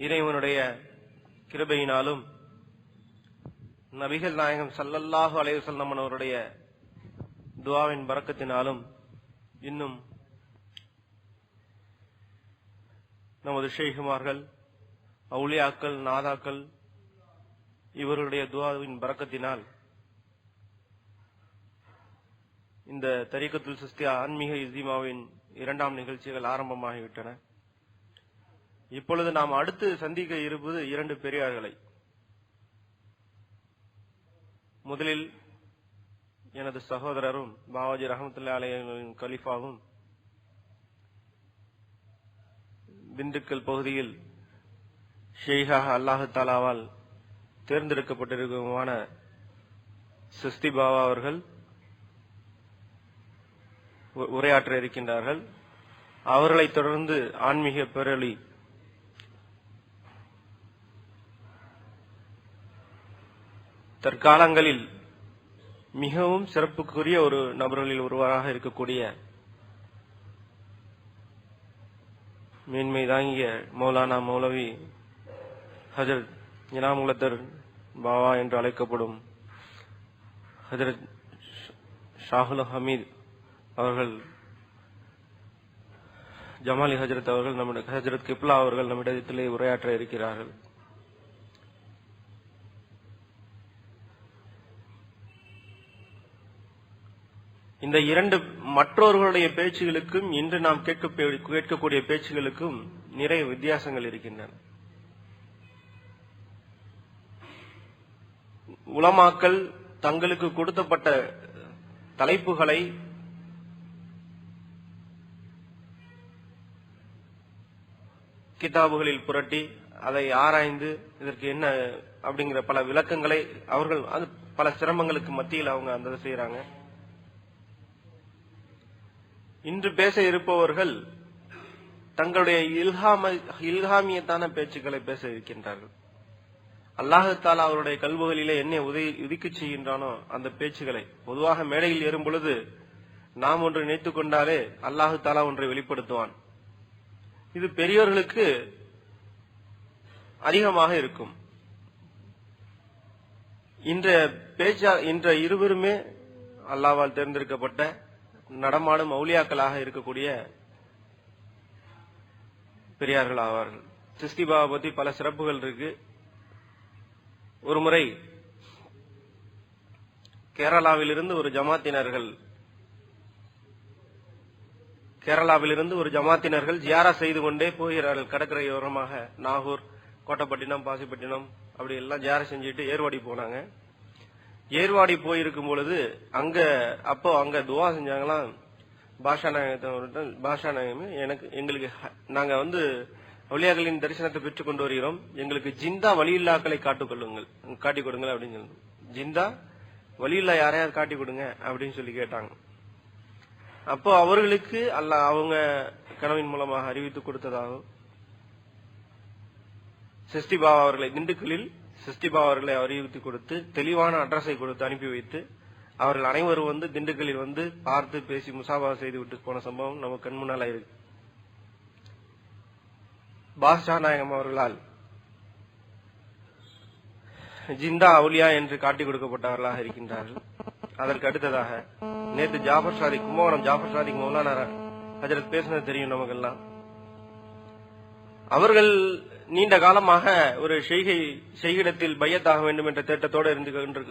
இறைவனுடைய கிருபையினாலும் நபிகள் நாயகம் ஸல்லல்லாஹு அலைஹி வஸல்லம் அவருடைய துஆவின் பரக்கத்தினாலும் இன்னும் நமது ஷேகுமார்கள், அவுலியாக்கள், நாதாக்கள் இவர்களுடைய துஆவின் பரக்கத்தினால் இந்த தரீகத்துல் சிஸ்தியா ஆன்மீக இஸ்திமாவின் 2ஆம் நிகழ்ச்சிகள் ஆரம்பமாகிவிட்டன. இப்பொழுது நாம் அடுத்து சந்திக்க இருப்பது 2 பெரியார்களை. முதலில் எனது சகோதரரும் பாவாஜி ரஹ்மத்துல்லாஹி அலைஹின் கலீஃபாவும் திண்டுக்கல் பகுதியில் ஷேகாக அல்லாஹ் தஆலாவால் தேர்ந்தெடுக்கப்பட்டிருக்குமான சிஸ்தி பாவா அவர்கள் உரையாற்ற இருக்கின்றார்கள். அவர்களைத் தொடர்ந்து ஆன்மீக பேரொளி தற்காலங்களில் மிகவும் சிறப்புக்குரிய ஒரு நபர்களில் ஒருவராக இருக்கக்கூடிய மேன்மை தாங்கிய மௌலானா மௌலவி ஹஜரத் இனாமுல்லத்தர் பாவா என்று அழைக்கப்படும் ஹஜரத் ஷாஹுல் ஹமீத் அவர்கள், ஜமாலி ஹஜரத் அவர்கள், நம்முடைய ஹஜரத் கிப்லா அவர்கள் நம்மிடத்திலே உரையாற்ற இருக்கிறார்கள். இந்த 2 மற்றவர்களுடைய பேச்சுகளுக்கும் இன்று நாம் கேட்கக்கூடிய பேச்சுகளுக்கும் நிறைய வித்தியாசங்கள் இருக்கின்றன. உலமாக்கள் தங்களுக்கு கொடுக்கப்பட்ட தலைப்புகளை கிதாபுகளில் புரட்டி அதை ஆராய்ந்து இதற்கு என்ன அப்படிங்கிற பல விளக்கங்களை அவர்கள் பல சிரமங்களுக்கு மத்தியில் அவங்க அந்த செய்யறாங்க. இன்று பேச இருப்பவர்கள் தங்களுடைய இல்ஹாமியத்தான பேச்சுக்களை பேச இருக்கின்றார்கள். அல்லாஹ் தஆலா அவருடைய கல்புகளிலே என்ன உதிக்க செய்கின்றானோ அந்த பேச்சுக்களை பொதுவாக மேடையில் ஏறும் பொழுது நாம் ஒன்று நினைத்துக் கொண்டாலே அல்லாஹ் தஆலா ஒன்றை வெளிப்படுத்துவான். இது பெரியோர்களுக்கு அதிகமாக இருக்கும். இன்ற இருவருமே அல்லாஹ்வால் தேர்ந்தெடுக்கப்பட்ட நடமாடும் அவுலியாக்களாக இருக்கக்கூடிய பெரியார்கள் ஆவார்கள். சிஸ்தி பாபா பத்தி பல சிறப்புகள் இருக்கு. ஒருமுறை கேரளாவிலிருந்து ஒரு ஜமாத்தினர்கள் ஜியாரா செய்து கொண்டே போகிறார்கள். கடற்கரையோரமாக நாகூர், கோட்டப்பட்டினம், பாசிப்பட்டினம் அப்படி எல்லாம் ஜியாரா செஞ்சுட்டு ஏர்வாடி போனாங்க. ஏர்வாடி போயிருக்கும் பொழுது அங்க துவா செஞ்சாங்களாம். பாஷா நாயகமே எங்களுக்கு நாங்க அவுலியாக்களின் தரிசனத்தை பெற்றுக் கொண்டு வருகிறோம், எங்களுக்கு ஜிந்தா வலியில்லாக்களை காட்டிக் கொடுங்கள் அப்படின்னு சொல்லணும். ஜிந்தா வலியில்லா யாரையாவது காட்டி கொடுங்க அப்படின்னு சொல்லி கேட்டாங்க. அப்போ அவர்களுக்கு அவங்க கனவின் மூலமாக அறிவித்து கொடுத்ததாகவும் சிஸ்தி பாபா அவர்களை திண்டுக்கலில் சிஸ்தி பாபா அவர்களை அறிவித்து கொடுத்து தெளிவான அட்ரஸை கொடுத்து அனுப்பி வைத்து அவர்கள் அனைவரும் திண்டுக்கலில் பார்த்து பேசி முசாபா செய்து விட்டு போன சம்பவம் நம்ம கண் முன்னால் இருக்கு. பாஷா நாயகம் அவர்களால் ஜிந்தா அவுலியா என்று காட்டிக் கொடுக்கப்பட்டவர்களாக இருக்கின்றார்கள். அதற்கு அடுத்ததாக நேற்று கும்பகோணம் ஜாஃபர் சாதிக் மௌலானா ஹஜரத் பேசினது தெரியும் நமக்கெல்லாம். அவர்கள் நீண்ட காலமாக ஒரு ஷெய்கிடத்தில் பையத்தாக வேண்டும் என்ற திட்டத்தோடு இருந்து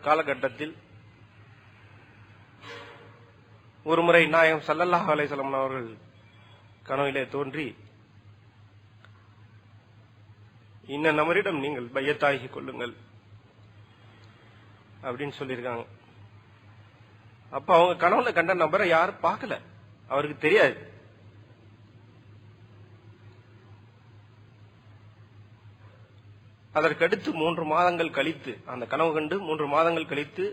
காலகட்டத்தில் ஒருமுறை நாயகம் ஸல்லல்லாஹு அலைஹி வஸல்லம் அவர்கள் கனவிலே தோன்றி, இன்ன நபரிடம் நீங்கள் பையத்தாகி கொள்ளுங்கள் அப்படின்னு சொல்லியிருக்காங்க. அப்ப அவங்க கனவுல கண்ட நபரை யாரும் பார்க்கல, அவருக்கு தெரியாது. அதற்கடுத்து 3 மாதங்கள் கழித்து அந்த கனவு கண்டு 3 மாதங்கள் கழித்து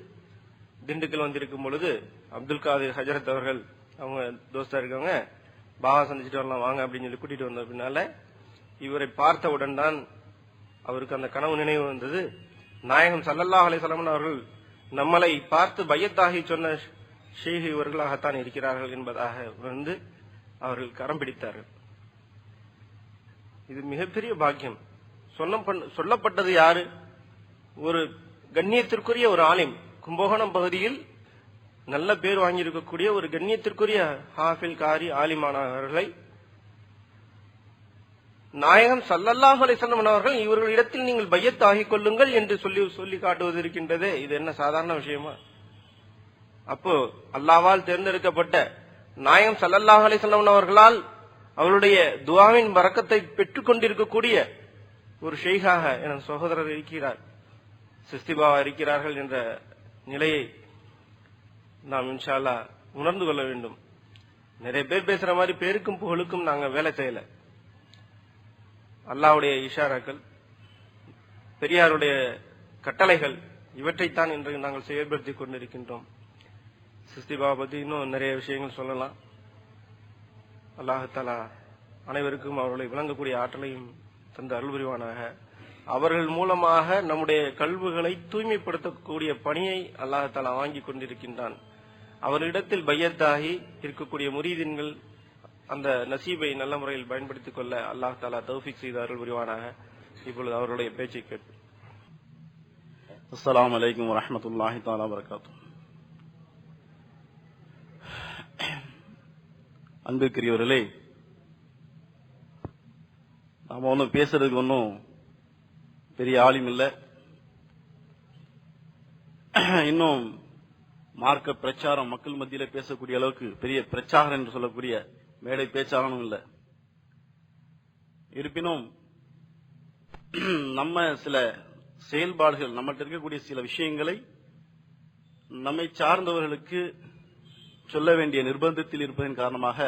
திண்டுக்கல் வந்திருக்கும் பொழுது அப்துல் காதிர் ஹஜரத் அவர்கள் அவங்க தோஸ்தா இருக்கவங்க பாபா சந்திச்சுட்டு வரலாம் வாங்க அப்படின்னு சொல்லி கூட்டிட்டு வந்த பின்னால இவரை பார்த்தவுடன் தான் அவருக்கு அந்த கனவு நினைவு வந்தது. நாயகம் ஸல்லல்லாஹு அலைஹி வஸல்லம் அவர்கள் நம்மளை பார்த்து பையத்தாகி சொன்ன ஷேக் இவர்களாகத்தான் இருக்கிறார்கள் என்பதாக அவர்கள் கரம் பிடித்தார்கள். இது மிகப்பெரிய பாக்கியம். சொல்லப்பட்டது யாரு? ஒரு கண்ணியத்திற்குரிய ஒரு ஆலிம், கும்பகோணம் பகுதியில் நல்ல பேர் வாங்கியிருக்கக்கூடிய ஒரு கண்ணியத்திற்குரிய ஹாஃபில் காரி ஆலிமானவர்களை நாயகம் ஸல்லல்லாஹு அலைஹி வஸல்லம் அவர்கள் இவர்களிடத்தில் நீங்கள் பையத் ஆகிக் கொள்ளுங்கள் என்று சொல்லி காட்டுவது இருக்கின்றதே, இது என்ன சாதாரண விஷயமா? அப்போ அல்லாஹ்வால் தேர்ந்தெடுக்கப்பட்ட நாயகம் ஸல்லல்லாஹு அலைஹி வஸல்லம் அவர்களால் அவருடைய துஆவின் பரக்கத்தை பெற்றுக் கொண்டிருக்கக்கூடிய ஒரு ஷேகாக என் சகோதரர் இருக்கிறார், சிஸ்திபாவா இருக்கிறார்கள் என்ற நிலையை நாம் இன்ஷா அல்லாஹ் உணர்ந்து கொள்ள வேண்டும். நிறைய பேர் பேசுற மாதிரி பேருக்கும் புகழுக்கும் நாங்க வேலை செய்யல. அல்லாஹ்வுடைய இஷாராக்கள், பெரியாருடைய கட்டளைகள், இவற்றைத்தான் இன்று நாங்கள் செயல்படுத்திக் கொண்டிருக்கின்றோம். சிஸ்திபாவை பத்தி இன்னும் நிறைய விஷயங்கள் சொல்லலாம். அல்லாஹ் தஆலா அனைவருக்கும் அவர்களை விளங்கக்கூடிய ஆற்றலையும் தந்து அருள் புரிவானாக. அவர்கள் மூலமாக நம்முடைய கல்விகளை தூய்மைப்படுத்தக்கூடிய பணியை அல்லாஹ் தஆலா வாங்கி கொண்டிருக்கின்றான். அவரிடத்தில் பையத்தாகி இருக்கக்கூடிய முரீதின்கள் அந்த நசீபை நல்ல முறையில் பயன்படுத்திக் கொள்ள அல்லாஹ் தஆலா தௌஃபீக் செய்து அருள் புரிவானாக. இப்பொழுது அவருடைய பேச்சை கேட்போம். அஸ்ஸலாமு அலைக்கும் வரஹ்மத்துல்லாஹி தஆலா வபரகாத்துஹு. அன்பிற்குரியவர்களே, நாம ஒன்றும் பேசுறதுக்கு ஒன்றும் பெரிய ஆலிம் இல்லை, இன்னும் மார்க்க பிரச்சாரம் மக்கள் மத்தியில பேசக்கூடிய அளவுக்கு பெரிய பிரச்சாரம் என்று சொல்லக்கூடிய மேடை பேச்சாளனும் இல்லை. இருப்பினும் நம்ம சில செயல்பாடுகள், நம்மகிட்ட இருக்கக்கூடிய சில விஷயங்களை நம்மை சார்ந்தவர்களுக்கு சொல்ல வேண்டிய நிர்பந்தத்தில் இருப்பதன் காரணமாக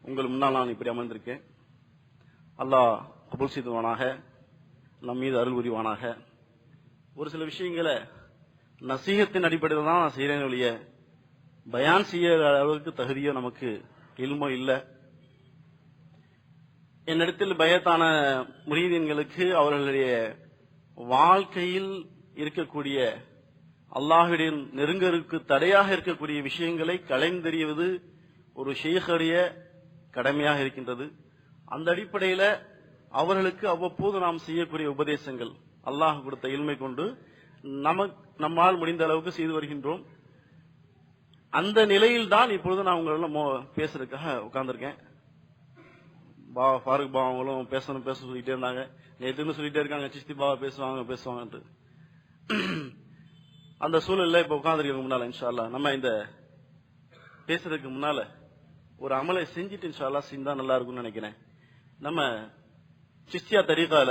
உங்கள் முன்னால் நான் இப்படி அமர்ந்திருக்கேன். அல்லாஹ் கபூல் செய்வானாக, நம் மீது அருள் புரிவானாக. ஒரு சில விஷயங்களை நசீகத்தின் அடிப்படையில் தான் நான் செய்யறேன் ஒழிய பயான் செய்ய அளவுக்கு தகுதியோ நமக்கு இல்மோ இல்லை. என்னிடத்தில் பயத்தான முரீதீன்களுக்கு அவர்களுடைய வாழ்க்கையில் இருக்கக்கூடிய அல்லாஹ்வுடைய நெருங்கருக்கு தடையாக இருக்கக்கூடிய விஷயங்களை களைந்தெறிவது ஒரு ஷேഖுடைய கடமையாக இருக்கின்றது. அந்த அடிப்படையில் அவர்களுக்கு அவ்வப்போது நாம் செய்யக்கூடிய உபதேசங்கள் அல்லாஹ் கொடுத்த இல்மை கொண்டு நம்மால் முடிந்த அளவுக்கு செய்து வருகின்றோம். அந்த நிலையில் தான் இப்பொழுது நான் உங்களெல்லாம் பேசுறதுக்காக உட்கார்ந்துருக்கேன். ஃபாரூக் பாவா அவங்களும் பேச சொல்லிட்டே இருந்தாங்க, நேற்றுன்னு சொல்லிட்டே இருக்காங்க சிஸ்தி பாவா பேசுவாங்கன்ட்டு. அந்த சூழல்ல இப்ப உட்கார்ந்துருக்க முன்னால இன்ஷா அல்லாஹ் நம்ம இந்த பேசுறதுக்கு முன்னால ஒரு அமலை செஞ்சுட்டு இன்ஷா அல்லாஹ் செஞ்சா நல்லா இருக்கும்னு நினைக்கிறேன். நம்ம சிஸ்தியா தரீகால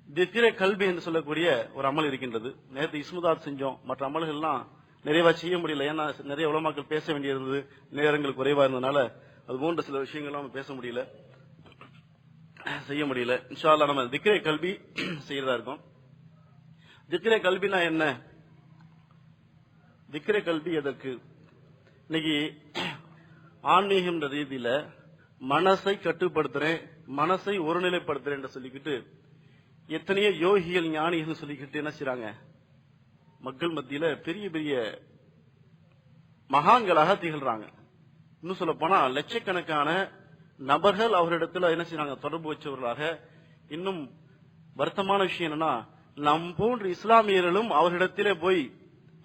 திக்ரே கல்பி என்று சொல்லக்கூடிய ஒரு அமல் இருக்கின்றது. நேற்று இஸ்முதாத் செஞ்சோம், மற்ற அமல்கள்லாம் நிறைவா செய்ய முடியல. ஏன்னா நிறைய உலமாக்கள் பேச வேண்டியிருந்தது, நேரங்கள் குறைவா இருந்ததுனால அது போன்ற சில விஷயங்கள்லாம் பேச முடியல, செய்ய முடியல. இன்ஷா அல்லாஹ் நம்ம திக்ரே கல்பி செய்யறதா இருக்கும். திக்ரே கல்பினா என்ன? திக்ரே கல்பி எதற்கு? இன்னைக்கு ஆன்மீகம் ரீதியில மனசை கட்டுப்படுத்துறேன், மனசை ஒருநிலைப்படுத்துறேன் என்று சொல்லிக்கிட்டு எத்தனையோ யோகிகள் ஞானிகள் சொல்லிக்கிட்டு என்ன செய்றாங்க, மக்கள் மத்தியில பெரிய பெரிய மகான்களாக திகழ்றாங்க. இன்னும் சொல்ல போனா லட்சக்கணக்கான நபர்கள் அவரிடத்துல என்ன செய்றாங்க, தொடர்பு வச்சவர்களாக. இன்னும் வருத்தமான விஷயம் என்னன்னா, நம் போன்ற இஸ்லாமியர்களும் அவரிடத்திலே போய்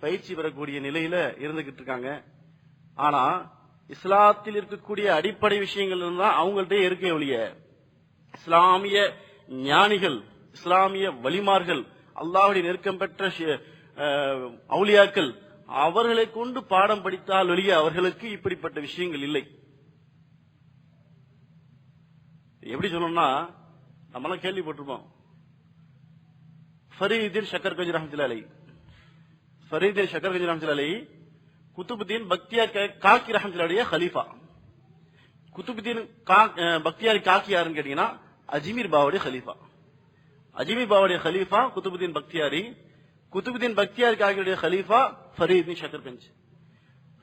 பயிற்சி பெறக்கூடிய நிலையில இருந்துகிட்டு இருக்காங்க. ஆனா இஸ்லாத்தில் இருக்கக்கூடிய அடிப்படை விஷயங்கள் இருந்தா அவங்கள்ட்ட இருக்க ஒழிய இஸ்லாமிய ஞானிகள், இஸ்லாமிய வலிமார்கள், அல்லாஹ்வுடைய நெருக்கம் பெற்ற அவுலியாக்கள் அவர்களை கொண்டு பாடம் படித்தால் ஒழிய அவர்களுக்கு இப்படிப்பட்ட விஷயங்கள் இல்லை. எப்படி சொல்லணும்னா, நம்மளாம் கேள்விப்பட்டிருப்போம், ஃபரீதுddin ஷக்கர்கஞ்சி ரஹ்மத்துல்லாஹி அலைஹி, ஃபரீதுddin ஷக்கர்கஞ்சி ரஹ்மத்துல்லாஹி அலைஹி குதுபுத்தீன் பக்தியார் காக்கி ரஹ்மத்துல்லாஹி ஹலீஃபா. குதுபுத்தீன் பக்தியார் காக்கி யாருன்னு கேட்டீங்கன்னா அஜ்மீர் பாவாவுடைய ஹலீஃபா. அஜ்மீர் பாவாவுடைய ஹலீஃபா குதுபுத்தீன் பக்தியாரி. குதுபுத்தீன் பக்தியார் காக்கியுடைய ஹலீஃபா ஃபரீதுddin ஷக்கர்கஞ்சி.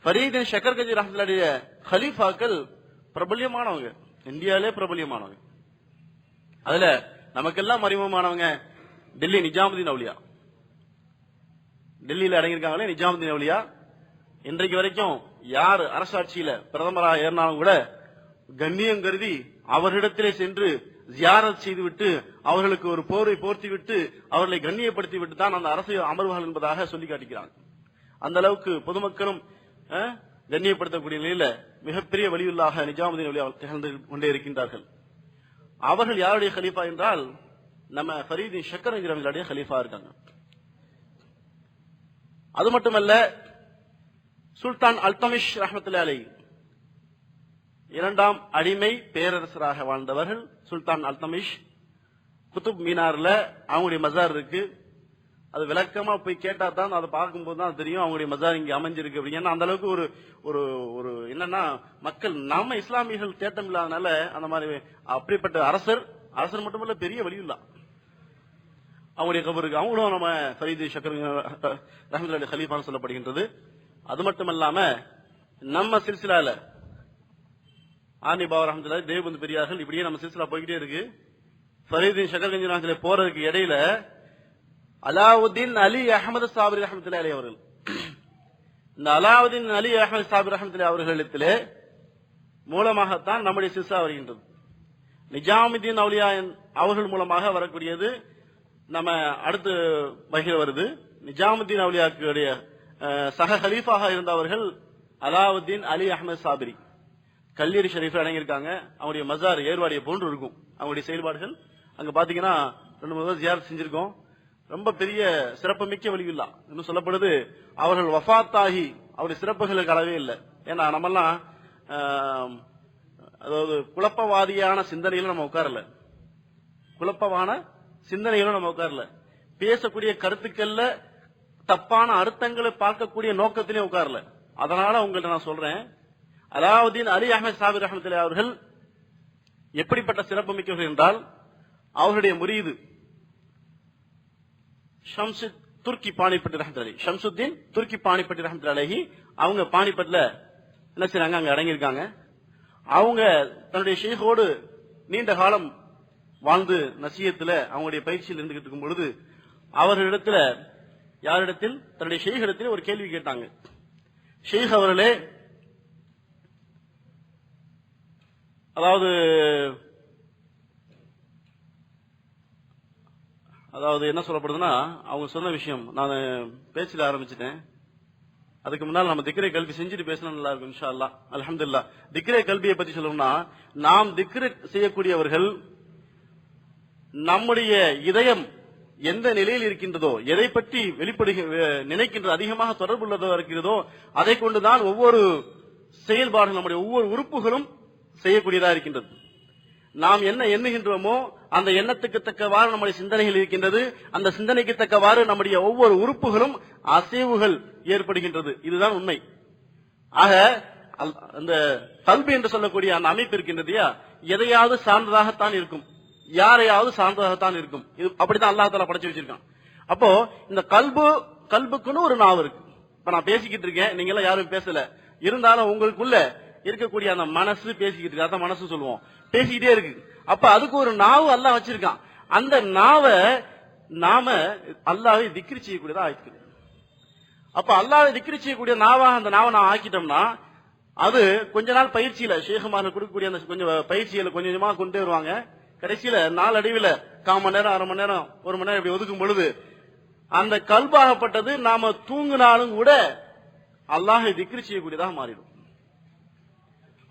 ஃபரீதுddin ஷக்கர்கஞ்சி ரஹ்மத்துல்லாஹி ஹலீஃபாக்கள் பிரபல்யமானவங்க, இந்தியாவிலே பிரபல்யமானவங்க. அதுல நமக்கெல்லாம் அறிமுகமானவங்க டெல்லி நிஜாமுதீன் அவுலியா. டெல்லியில அடங்கியிருக்காங்களே நிஜாமுதீன் அவுலியா. இன்றைக்கு வரைக்கும் யார் அரசாட்சியில பிரதமராக ஏறினாலும் கூட கண்ணியம் கருதி அவரிடத்திலே சென்று ஜியாரத் செய்துவிட்டு அவர்களுக்கு ஒரு போரை போர்த்தி விட்டு அவர்களை கண்ணியப்படுத்தி விட்டு தான் அந்த அரசு அமர்வுகள் என்பதாக சொல்லி காட்டுகிறாங்க. அந்த அளவுக்கு பொதுமக்களும் கண்ணியப்படுத்தக்கூடிய நிலையில மிகப்பெரிய வலியுள்ளாக நிஜாமுதீன் அவுலியா திகழ்ந்து கொண்டே இருக்கின்றார்கள். அவர்கள் யாருடைய கலீஃபா என்றால் நம்ம ஃபரீதின் ஷக்கர் என்கிறவங்களுடைய கலீஃபா இருக்காங்க. அது மட்டுமல்ல, சுல்தான் அல்தமிஷ் ரஹ்மத்துல்லாஹி அலைஹி இரண்டாம் அடிமை பேரரசராக வாழ்ந்தவர்கள். சுல்தான் அல்தமிஷ் குதுப் மீனார்ல அவங்களுடைய மஜார் இருக்கு. அது விளக்கமா போய் கேட்டா தான் அதை பார்க்கும்போது தான் தெரியும் அவங்களுடைய மஜார் இங்க அமைஞ்சிருக்கு அப்படின்னா. அந்த அளவுக்கு ஒரு ஒரு ஒரு என்னன்னா மக்கள் நம்ம இஸ்லாமியர்கள் தேட்டம் இல்லாதனால அந்த மாதிரி அப்படிப்பட்ட அரசர் மட்டுமல்ல பெரிய வலியுல்லா அவங்களுடைய கபருக்கு அவங்களும் நம்ம ஃபரீது ஷக்கர் ரஹ்மத்துல்லாஹி கலீஃபான்னு சொல்லப்படுகின்றது. அது மட்டுமல்லாம நம்ம சில்சிலால ஆனி பாபா ரஹ்மத்துல்லாஹி தேவபந்து பெரியார்கள் இப்படியே நம்ம சில்சிலா போய்கிட்டே இருக்கு. ஃபரீது ஷக்கர் ரஹ்மத்துல்லாஹி போறதுக்கு இடையில அலாவுதீன் அலி அஹமது சாபிரி ரஹ்மத்துல்லாஹி அலைஹி அவர்கள், இந்த அலாவுதீன் அலி அஹமது சாபிரி ரஹ்மத்துல்லாஹி அவர்களிடத்திலே மூலமாகத்தான் நம்முடைய சில்சிலா வருகின்றது. நிஜாமுதீன் அவுலியா அவர்கள் மூலமாக வரக்கூடியது நம்ம அடுத்து வகையில வருது. நிஜாமுதீன் அவுலியாக்களுடைய சக ஹலீஃபாக இருந்தவர்கள் அலாவுதீன் அலி அஹமது சாபிரி கல்லீரி ஷரீஃப் அடங்கியிருக்காங்க. அவங்களுடைய மஜார் ஏர்வாடியை போன்று இருக்கும். அவங்களுடைய செயல்பாடுகள் அங்க பாத்தீங்கன்னா 2-3 ஜியாரத் செஞ்சிருக்கோம். ரொம்ப பெரிய சிறப்பு மிக்க வலியுல்லா. இன்னும் சொல்லப்படுது அவர்கள் வஃபாத்தாகி அவருடைய சிறப்புகளுக்கு அளவே இல்லை. ஏன்னா நம்மெல்லாம் அதாவது குழப்பவாதியான சிந்தனையில நம்ம உட்காரல, நம்ம உட்காரல, பேசக்கூடிய கருத்துக்கள்ல தப்பான அர்த்தங்களை பார்க்கக்கூடிய நோக்கத்திலே உட்காரல. அதனால உங்கள்ட்ட நான் சொல்றேன், அலாவுதீன் அலி அஹமது சாபிர் ரஹ்மத்துல்லாஹி அவர்கள் எப்படிப்பட்ட சிறப்பு மிக்கவர்கள் என்றால், அவர்களுடைய முரீது ஷம்சுத் துர்க்கி பாணிப்பட்டி ரஹ்மத்துல்லாஹி அலைஹி, ஷம்சுத்தீன் துர்க்கி பாணிப்பட்டி ரஹ்மத்துல்லாஹி அலைஹி, அவங்க பாணிப்பட்டில் என்ன செய்றாங்க, அங்க அடங்கியிருக்காங்க. அவங்க தன்னுடைய ஷேഖோடு நீண்ட காலம் வாழ்ந்து நசியத்துல அவங்களுடைய பயிற்சியில் இருந்துகிட்டு இருக்கும் பொழுது அவர்களிடத்துல யாரிடத்தில் தன்னுடைய ஷேഖ் இடத்தில் ஒரு கேள்வி கேட்டாங்க. ஷேഖ் அவர்களே, அதாவது என்ன சொல்லப்படுதுன்னா, அவங்க சொன்ன விஷயம் நான் பேச்சில ஆரம்பிச்சிட்டேன். அதுக்கு முன்னால் நம்ம திக்ரே கல்வி செஞ்சுட்டு பேசினா நல்லா இருக்கும் இன்ஷா அல்லாஹ். அல்ஹம்துலில்லாஹ். திக்ரே கல்வியை பத்தி சொல்லணும்னா, நாம் திக்ரு செய்யக்கூடியவர்கள் நம்முடைய இதயம் எந்த நிலையில் இருக்கின்றதோ, எதை பற்றி நினைக்கின்ற அதிகமாக தொடர்புள்ளதோ இருக்கிறதோ அதை கொண்டுதான் ஒவ்வொரு செயல்பாடு நம்முடைய ஒவ்வொரு உறுப்புகளும் செய்யக்கூடியதா இருக்கின்றது. நாம் என்ன எண்ணுகின்றோமோ அந்த எண்ணத்துக்கு தக்கவாறு நம்முடைய சிந்தனைகள் இருக்கின்றது. அந்த சிந்தனைக்கு தக்கவாறு நம்முடைய ஒவ்வொரு உறுப்புகளும் அசைவுகள் ஏற்படுகின்றது. இதுதான் உண்மை. ஆக அந்த கல்வி என்று சொல்லக்கூடிய அந்த அமைப்பு இருக்கின்றது, எதையாவது சார்ந்ததாகத்தான் இருக்கும், யாரையாவது சார்ந்ததாகத்தான் இருக்கும். இது அப்படித்தான் அல்லாஹ் தஆலா படைச்சு வச்சிருக்கான். அப்போ இந்த கல்புக்குன்னு ஒரு நாவு இருக்கு. இப்ப நான் பேசிக்கிட்டு இருக்கேன், நீங்க எல்லாம் யாரும் பேசல, இருந்தாலும் உங்களுக்குள்ள இருக்கக்கூடிய அந்த மனசு பேசிக்கிட்டு இருக்கு, அதான் மனசு சொல்லுவோம், பேசிக்கிட்டே இருக்கு. அப்ப அதுக்கு ஒரு நாவு அல்லாஹ் வச்சிருக்கான். அந்த நாவை நாம அல்லாஹ்வை திக்ர் செய்யக்கூடியதா ஆக்கிக்கணும். அப்ப அல்லாஹ்வை திக்ர் செய்யக்கூடிய நாவா அந்த நாவை நான் ஆக்கிட்டோம்னா, அது கொஞ்ச நாள் பயிற்சியில ஷேகுமார்கள் கொடுக்கக்கூடிய அந்த கொஞ்சம் பயிற்சியில கொஞ்சம் கொஞ்சமா கொண்டு வருவாங்க. கடைசியில நாளடைவில் 1/4 மணி நேரம், 1/2 மணி நேரம், 1 மணி நேரம் இப்படி ஒதுக்கும் பொழுது அந்த கல்பாகப்பட்டது நாம தூங்கினாலும் கூட அல்லாஹ்வை திக்ர் செய்யக்கூடியதாக மாறிடும்.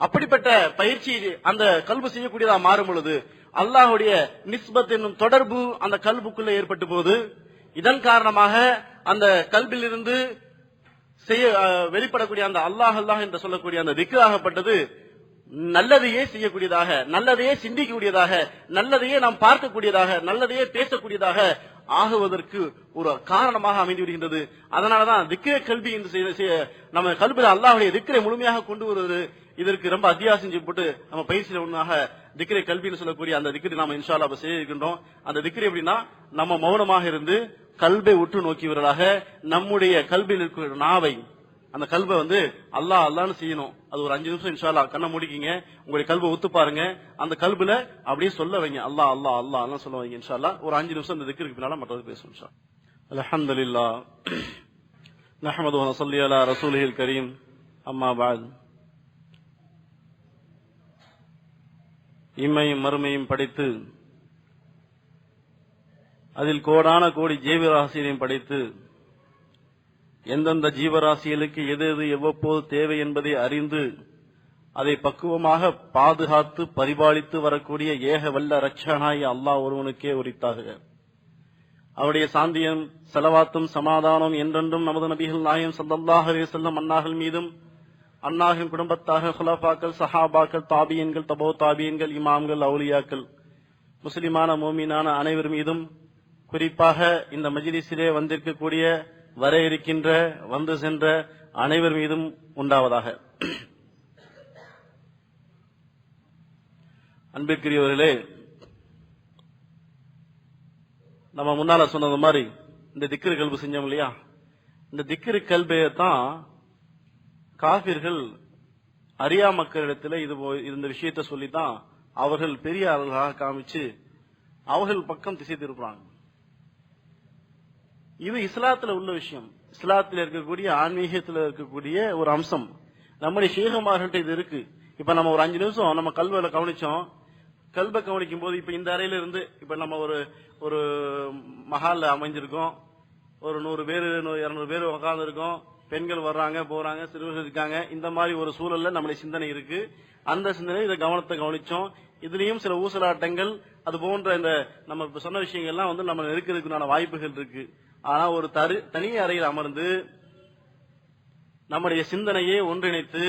அப்படிப்பட்ட பயிற்சி அந்த கல்பு செய்யக்கூடியதா மாறும் பொழுது அல்லாஹ்வுடைய நிஸ்பத் என்னும் தொடர்பு அந்த கல்புக்குள்ள ஏற்பட்டு போது, இதன் காரணமாக அந்த கல்பில் இருந்து வெளிப்படக்கூடிய அந்த அல்லாஹ் அல்லாஹ் என்று சொல்லக்கூடிய அந்த திக்ராகப்பட்டது நல்லதையே செய்யக்கூடியதாக, நல்லதையே சிந்திக்கக்கூடியதாக, நல்லதையே நாம் பார்க்கக்கூடியதாக, நல்லதையே பேசக்கூடியதாக ஆகுவதற்கு ஒரு காரணமாக அமைந்து விடுகின்றது. அதனாலதான் திக்ரே கல்வி என்று நம்ம கல்வியில் அல்லாஹ்வுடைய திக்ரை முழுமையாக கொண்டு வருவது இதற்கு ரொம்ப அத்தியாவசியம் செய்யப்பட்டு நம்ம பயிற்சியில் ஒன்றாக திக்ரே கல்வின்னு சொல்லக்கூடிய அந்த திக்ரை நாம இன்ஷா அல்லாஹ் செய்ய இருக்கின்றோம். அந்த திக்ரை எப்படின்னா, நம்ம மௌனமாக இருந்து கல்பை உற்று நோக்கியவர்களாக நம்முடைய கல்வியில் இருக்கிற நாவை அந்த கல்வை அல்லாஹ் அல்லான்னு செய்யணும். அது ஒரு 5 நிமிஷம் இன்ஷா அல்லாஹ் கண்ணை மூடிக்கிங்க, உங்களுடைய கல்வை ஒத்து பாருங்க. அந்த கல்புல அப்படியே சொல்ல வைங்க, அல்லாஹ் அல்லாஹ் அல்லாஹ் எல்லாம் சொல்ல வைங்க இன்ஷா அல்லாஹ். ஒரு 5 நிமிஷம் இந்த திக்ருக்கு பின்னால மற்றது பேசுவோம் இன்ஷா அல்லாஹ். அல்ஹம்துலில்லாஹ் நஹ்மதுஹு வ நஸல்லி அலா ரசூலிஹில் கரீம். அம்மா பஅத். இம்மையும் மறுமையும் படைத்து அதில் கோடான கோடி ஜீவராசியையும் படைத்து எந்தெந்த ஜீவராசிகளுக்கு எது எது எவ்வப்போது தேவை என்பதை அறிந்து அதை பக்குவமாக பாதுகாத்து பரிபாலித்து வரக்கூடிய ஏக வல்ல ரட்சகனாய் அல்லாஹ் ஒருவனுக்கே உரித்தாக. அவருடைய சாந்தியம் செலவாத்தும் சமாதானம் என்றென்றும் நமது நபிகள் நாயகம் ஸல்லல்லாஹு அலைஹி வஸல்லம் அன்னார்கள் மீதும் அன்னாரின் குடும்பத்தாக குலஃபாக்கள் சஹாபாக்கள் தாபியன்கள் தபோ தாபியன்கள் இமாம்கள் அவுலியாக்கள் முஸ்லிமான மோமீனான அனைவர் மீதும் குறிப்பாக இந்த மஜ்லிஸிலே வந்திருக்கக்கூடிய வர இருக்கின்ற வந்து சென்ற அனைவர் மீதும் உண்டாவதாக. அன்பிற்குரியவர்களே, நம்ம முன்னால சொன்னது மாதிரி இந்த திக்ரு கல்பு செஞ்சோம் இல்லையா, இந்த திக்ரு கல்பையத்தான் காபிர்கள் அறியா மக்களிடத்தில் இந்த விஷயத்தை சொல்லித்தான் அவர்கள் பெரிய ஆளுகளாக காமிச்சு அவர்கள் பக்கம் திசை திருப்புறாங்க. இது இஸ்லாத்துல உள்ள விஷயம், இஸ்லாத்தில் இருக்கக்கூடிய ஆன்மீகத்தில் இருக்கக்கூடிய ஒரு அம்சம். நம்முடைய ஷேகமார்கள்ட்ட இது இருக்கு. இப்ப நம்ம ஒரு 5 நிமிஷம் நம்ம கல்வியில கவனிச்சோம். கல்வை கவனிக்கும் போது இப்ப இந்த அறையில இருந்து இப்ப நம்ம ஒரு மஹால்ல அமைஞ்சிருக்கோம். ஒரு 100 பேர் 200 பேர் உட்கார்ந்து இருக்கோம். பெண்கள் வர்றாங்க போறாங்க, சிறுவர்கள் இருக்காங்க. இந்த மாதிரி ஒரு சூழல்ல நம்முடைய சிந்தனை இருக்கு. அந்த சிந்தனை இதை கவனத்தை கவனிச்சோம். இதுலயும் சில ஊசலாட்டங்கள் அது போன்ற இந்த நம்ம சொன்ன விஷயங்கள்லாம் நம்ம நெருக்கிறதுக்குண்டான வாய்ப்புகள் இருக்கு. ஆனா ஒரு தனி அறையில் அமர்ந்து நம்முடைய சிந்தனையை ஒன்றிணைத்து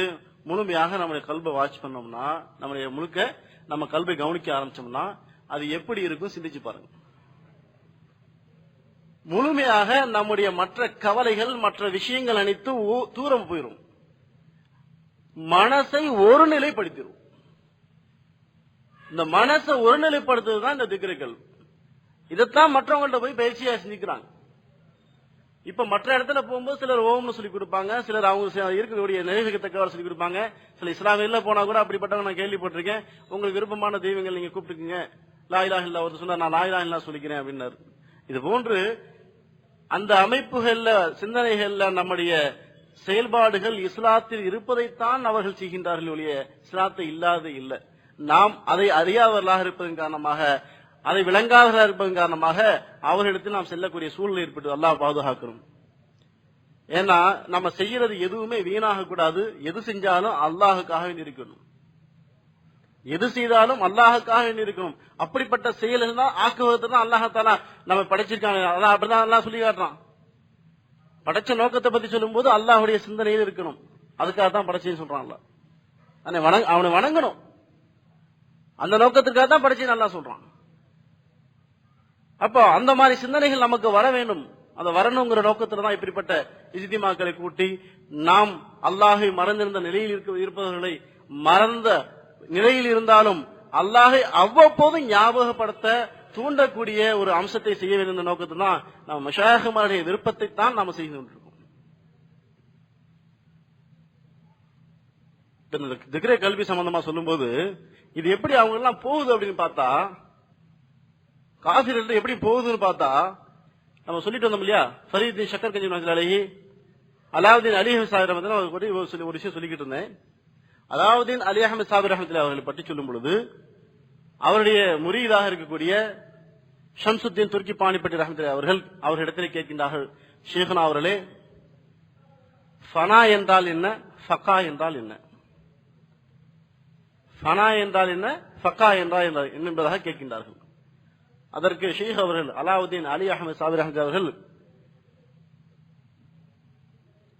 முழுமையாக நம்முடைய கல்வை வாட்ச் பண்ணோம்னா, நம்முடைய முழுக்க நம்ம கல்வை கவனிக்க ஆரம்பிச்சோம்னா அது எப்படி இருக்கும் சிந்திச்சு பாருங்க. முழுமையாக நம்முடைய மற்ற கவலைகள் மற்ற விஷயங்கள் அனைத்து தூரம் போயிடும். மனசை ஒருநிலைப்படுத்திடும். இந்த மனசை ஒருநிலைப்படுத்துவதுதான் இந்த திக்ருக்கள். இதைத்தான் மற்றவங்கள்ட்ட போய் பயிற்சியா சிந்திக்கிறாங்க. இப்ப மற்ற இடத்துல போகும்போது சிலர் ஓம்னு சொல்லி கொடுப்பாங்க, சிலர் அவங்க இருக்கக்கூடிய நினைவுகத்தக்கவர் சொல்லி கொடுப்பாங்க. சில இஸ்லாமியில போனா கூட அப்படிப்பட்டவங்க நான் கேள்விப்பட்டிருக்கேன். உங்களுக்கு விருப்பமான தெய்வங்கள் நீங்க கூப்பிட்டுக்குங்க, லா இலாஹ இல்லல்லாஹ் ஒருத்தர் சொன்னா நான் லா இலாஹ இல்லல்லாஹ் சொல்லிக்கிறேன் அப்படின்னாரு. இது போன்று அந்த அமைப்புகள்ல சிந்தனைகள்ல நம்முடைய செயல்பாடுகள் இஸ்லாத்தில் இருப்பதைத்தான் அவர்கள் செய்கின்றார்கள் ஒழிய இஸ்லாத்தை இல்லாத இல்லை. நாம் அதை அறியாதவர்களாக இருப்பதன் காரணமாக, அதை விளங்காதவர்களாக இருப்பதன் காரணமாக அவர்களிடத்தில் நாம் செல்லக்கூடிய சூழ்நிலை ஏற்பட்டு அல்லாஹ் பாதுகாக்கணும். ஏன்னா நம்ம செய்யறது எதுவுமே வீணாக கூடாது. எது செஞ்சாலும் அல்லாஹுக்காக இருக்கணும். எது செய்தாலும் அல்லாஹுக்காக இருக்கணும். அப்படிப்பட்ட செயல்கள் தான் ஆக்குவதற்கு தான் அல்லாஹாலா நம்ம படைச்சிருக்காங்க. அல்லாஹ் அப்படிதான் அல்லாஹ் சொல்லி காட்டுறான். படைச்ச நோக்கத்தை பத்தி சொல்லும் போது அல்லாஹுடைய சிந்தனையில் இருக்கணும். அதுக்காக தான் படைச்சேன்னு சொல்றான். அவனை வணங்கணும். அந்த நோக்கத்திற்காக தான் படைச்சேன்னு அல்லாஹ் சொல்றான். அப்போ அந்த மாதிரி சிந்தனைகள் நமக்கு வர வேண்டும். அந்த வரணுங்கிற நோக்கத்துல தான் இப்படிப்பட்ட இஜ்திமாக்களை கூட்டி நாம் அல்லாஹை மறந்திருந்த நிலையில் இருப்பவர்களை மறந்த நிலையில் இருந்தாலும் அல்லாஹை அவ்வப்போது ஞாபகப்படுத்த தூண்டக்கூடிய ஒரு அம்சத்தை செய்ய வேண்டும் நோக்கத்தில் தான் நாம் மஷாயிஹுமாருடைய விருப்பத்தை தான் நாம செய்து கொண்டிருக்கோம். திக்ரே கல்வி சம்பந்தமா சொல்லும் போது இது எப்படி அவங்க எல்லாம் போகுது அப்படின்னு பார்த்தா, காஃபிர்கள் எப்படி போகுதுன்னு பார்த்தா, நம்ம சொல்லிட்டு வந்தோம் இல்லையா, ஃபரீத் ஷக்கர் கஞ்சி அலைஹி அலாவுதீன் அலி அஹ்மத் சாஹிப் ரஹ்மத்துல்லாஹி ஒரு விஷயம் சொல்லிக்கிட்டு இருந்தேன். அலாவுதீன் அலி அஹ்மத் சாஹிப் ரஹ்மத்துல்லாஹி அவர்களை பற்றி சொல்லும் பொழுது அவருடைய முரீதாக இருக்கக்கூடிய ஷம்சுத்தீன் துர்க்கி பாணிப்பட்டி ரஹ்மத்துல்லாஹி அவர்களிடத்தில் கேட்கின்றார்கள், ஷேഖ்னா அவர்களே, ஃபனா என்றால் என்ன, ஃபகா என்றால் என்ன? ஃபனா என்றால் என்ன, ஃபகா என்றால் என்ன என்பதாக கேட்கின்றார்கள். அதற்கு ஷேக் அவர்கள் அலாவுதீன் அலி அஹ்மத் சாஹிப் ரஹ்மத்துல்லாஹி அவர்கள்,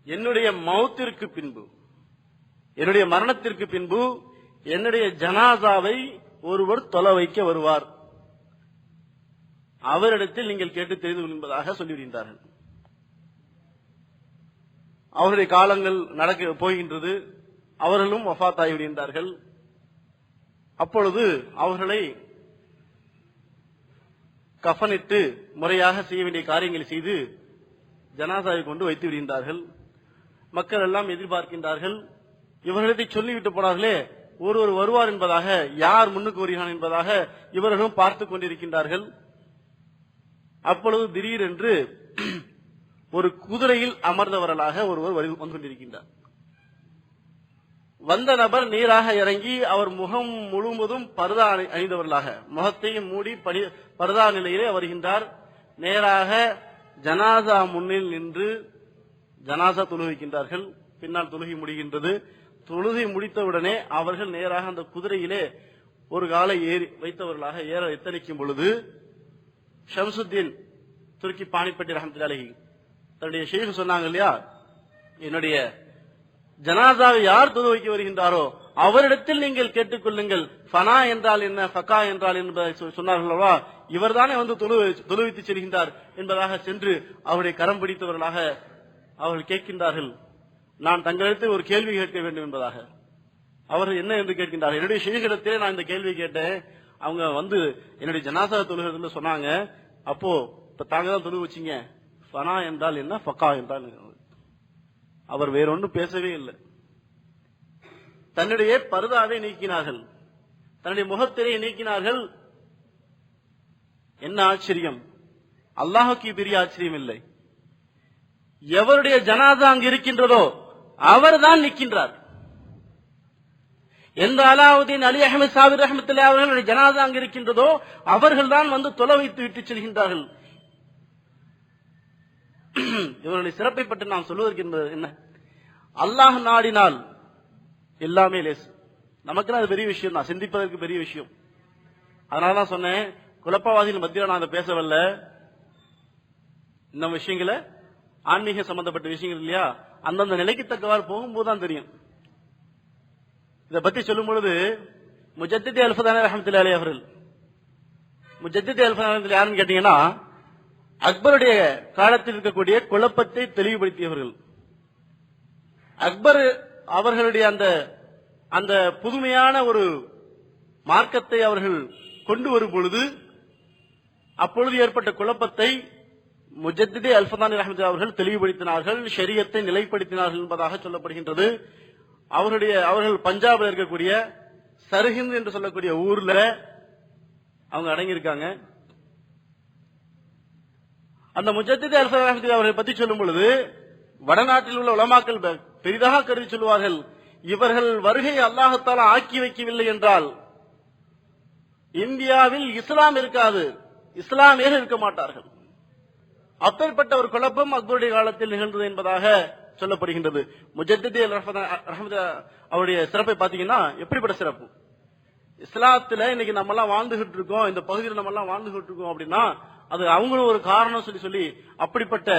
என்னுடைய மௌத்திற்கு பின்பு, என்னுடைய மரணத்திற்கு பின்பு என்னுடைய ஜனாசாவை ஒருவர் தொலை வைக்க வருவார். அவரிடத்தில் நீங்கள் கேட்டு தெரிந்து கொள்வதாக சொல்லிவிடுகின்றார்கள். அவருடைய காலங்கள் நடக்க போகின்றது. அவர்களும் வஃபாத் ஆகிவிடுகின்றார்கள். அப்பொழுது அவர்களை கஃனிட்டு முறையாக செய்ய வேண்டிய காரியங்களை செய்து ஜனாசாவை கொண்டு வைத்து விடுகின்றார்கள். மக்கள் எல்லாம் எதிர்பார்க்கின்றார்கள். இவர்களிடத்தை சொல்லிவிட்டு போனார்களே, ஒருவர் வருவார் என்பதாக, யார் முன்னுக்கு வருகிறான் என்பதாக இவர்களும் பார்த்துக் கொண்டிருக்கின்றார்கள். அப்பொழுது திடீரென்று ஒரு குதிரையில் அமர்ந்தவர்களாக ஒருவர் வந்து கொண்டிருக்கின்றார். வந்த நபர் நீராக இறங்கி அவர் முகம் முழுவதும் பர்தா அணிந்தவர்களாக முகத்தையும் மூடி பர்தா நிலையிலே வருகின்றார். நேராக ஜனாசா முன்னில் நின்று ஜனாசா தொழுகின்றார்கள். பின்னால் தொழுகி முடிகின்றது. தொழுகை முடித்தவுடனே அவர்கள் நேராக அந்த குதிரையிலே ஒரு காலை ஏறி வைத்தவர்களாக ஏற எத்தனிக்கும் பொழுது ஷம்சுத்தீன் துருக்கி பாணிப்பட்டி ரஹ்மத்துல்லாஹி அலைஹி தன்னுடைய ஷேக் சொன்னாங்க இல்லையா, என்னுடைய ஜனாசாவை யார் தொழு வைக்க வருகின்றாரோ அவரிடத்தில் நீங்கள் கேட்டுக்கொள்ளுங்கள், ஃபனா என்றால் என்ன, ஃபகா என்றால் என்பதை சொன்னார்களா, இவர்தானே வந்து தொழுவித்து செல்கின்றார் என்பதாக சென்று அவருடைய கரம் பிடித்தவர்களாக அவர்கள் கேட்கின்றார்கள், நான் தங்களிடத்தில் ஒரு கேள்வி கேட்க வேண்டும் என்பதாக. அவர்கள் என்ன என்று கேட்கின்றார்கள், என்னுடைய ஷேகிடத்திலே நான் இந்த கேள்வி கேட்டேன், அவங்க வந்து என்னுடைய ஜனாசா தொழுகிறது சொன்னாங்க, அப்போ இப்ப தாங்க தான் தொழு வச்சீங்க, ஃபனா என்றால் என்ன, ஃபகா என்றால் என்ன. அவர் வேறொன்றும் பேசவே இல்லை. தன்னுடைய பர்தாவை நீக்கினார்கள், தன்னுடைய முகத்திலே நீக்கினார்கள். என்ன ஆச்சரியம், அல்லாஹுக்கு பெரிய ஆச்சரியம் இல்லை. எவருடைய ஜனாதா அங்கு இருக்கின்றதோ அவர்தான் நிற்கின்றார். எந்த அலாவுதீன் அலி அஹமது சாபிர் ரஹ்மத்துல்லாஹி அவர்களுடைய ஜனாதா அங்கு இருக்கின்றதோ அவர்கள் தான் வந்து தொலை வைத்து விட்டு செல்கின்றார்கள். இவர்களுடைய சிறப்பை பற்றி நாம் சொல்வதற்கு என்ன, அல்லாஹ் நாடினால் எல்லாமே லேசு. நமக்கு அது பெரிய விஷயம் தான், சிந்திப்பதற்கு பெரிய விஷயம். அதனாலதான் சொன்னேன், குழப்பவாதிகள் மத்தியில் நான் அதை பேசவில்லை. இந்த விஷயங்களை ஆன்மீக சம்பந்தப்பட்ட விஷயங்கள் இல்லையா, அந்தந்த நிலைக்கு தக்கவாறு போகும்போதுதான் தெரியும். இதை பத்தி சொல்லும் பொழுது முஜத்திதி அல்ஃபதானி ரஹ்மத்துல்லாஹி அலைஹி அவர்கள், முஜத்திதி அல்ஃபதானி யாருன்னு கேட்டீங்கன்னா, அக்பருடைய காலத்தில் இருக்கக்கூடிய குழப்பத்தை தெளிவுபடுத்தியவர்கள். அக்பர் அவர்களுடைய அந்த புதுமையான ஒரு மார்க்கத்தை அவர்கள் கொண்டு வரும் பொழுது அப்பொழுது ஏற்பட்ட குழப்பத்தை முஜத்திதி அல்ஃபதானி ரஹ்மத்துல்லாஹி அவர்கள் தெளிவுபடுத்தினார்கள், ஷரியத்தை நிலைப்படுத்தினார்கள் என்பதாக சொல்லப்படுகின்றது. அவர்கள் பஞ்சாபில் இருக்கக்கூடிய சர்ஹிந்த் என்று சொல்லக்கூடிய ஊர்ல அவங்க அடங்கியிருக்காங்க. அந்த முஜத்திதி அல்ஃபதானி ரஹ்மத்துல்லாஹி அவர்களை பற்றி சொல்லும் பொழுது வடநாட்டில் உள்ள உலமாக்கள் பெரிதாக கருதி சொல்வார்கள், இவர்கள் வருகை அல்லாஹ் தஆலா ஆக்கி வைக்கவில்லை என்றால் இந்தியாவில் இஸ்லாம் இருக்காது, இஸ்லாமியர்கள் இருக்க மாட்டார்கள். அப்பேற்பட்ட ஒரு குழப்பம் அக்பருடைய காலத்தில் நிகழ்ந்தது என்பதாக சொல்லப்படுகின்றது. முஜத்திதி அவருடைய சிறப்பை பாத்தீங்கன்னா எப்படிப்பட்ட சிறப்பு. இஸ்லாத்துல இன்னைக்கு நம்ம எல்லாம் வாழ்ந்துகிட்டு இருக்கோம், இந்த பகுதியில் நம்ம எல்லாம் வாழ்ந்துகிட்டு இருக்கோம் அப்படின்னா அது அவங்களும் ஒரு காரணம் சொல்லி அப்படிப்பட்ட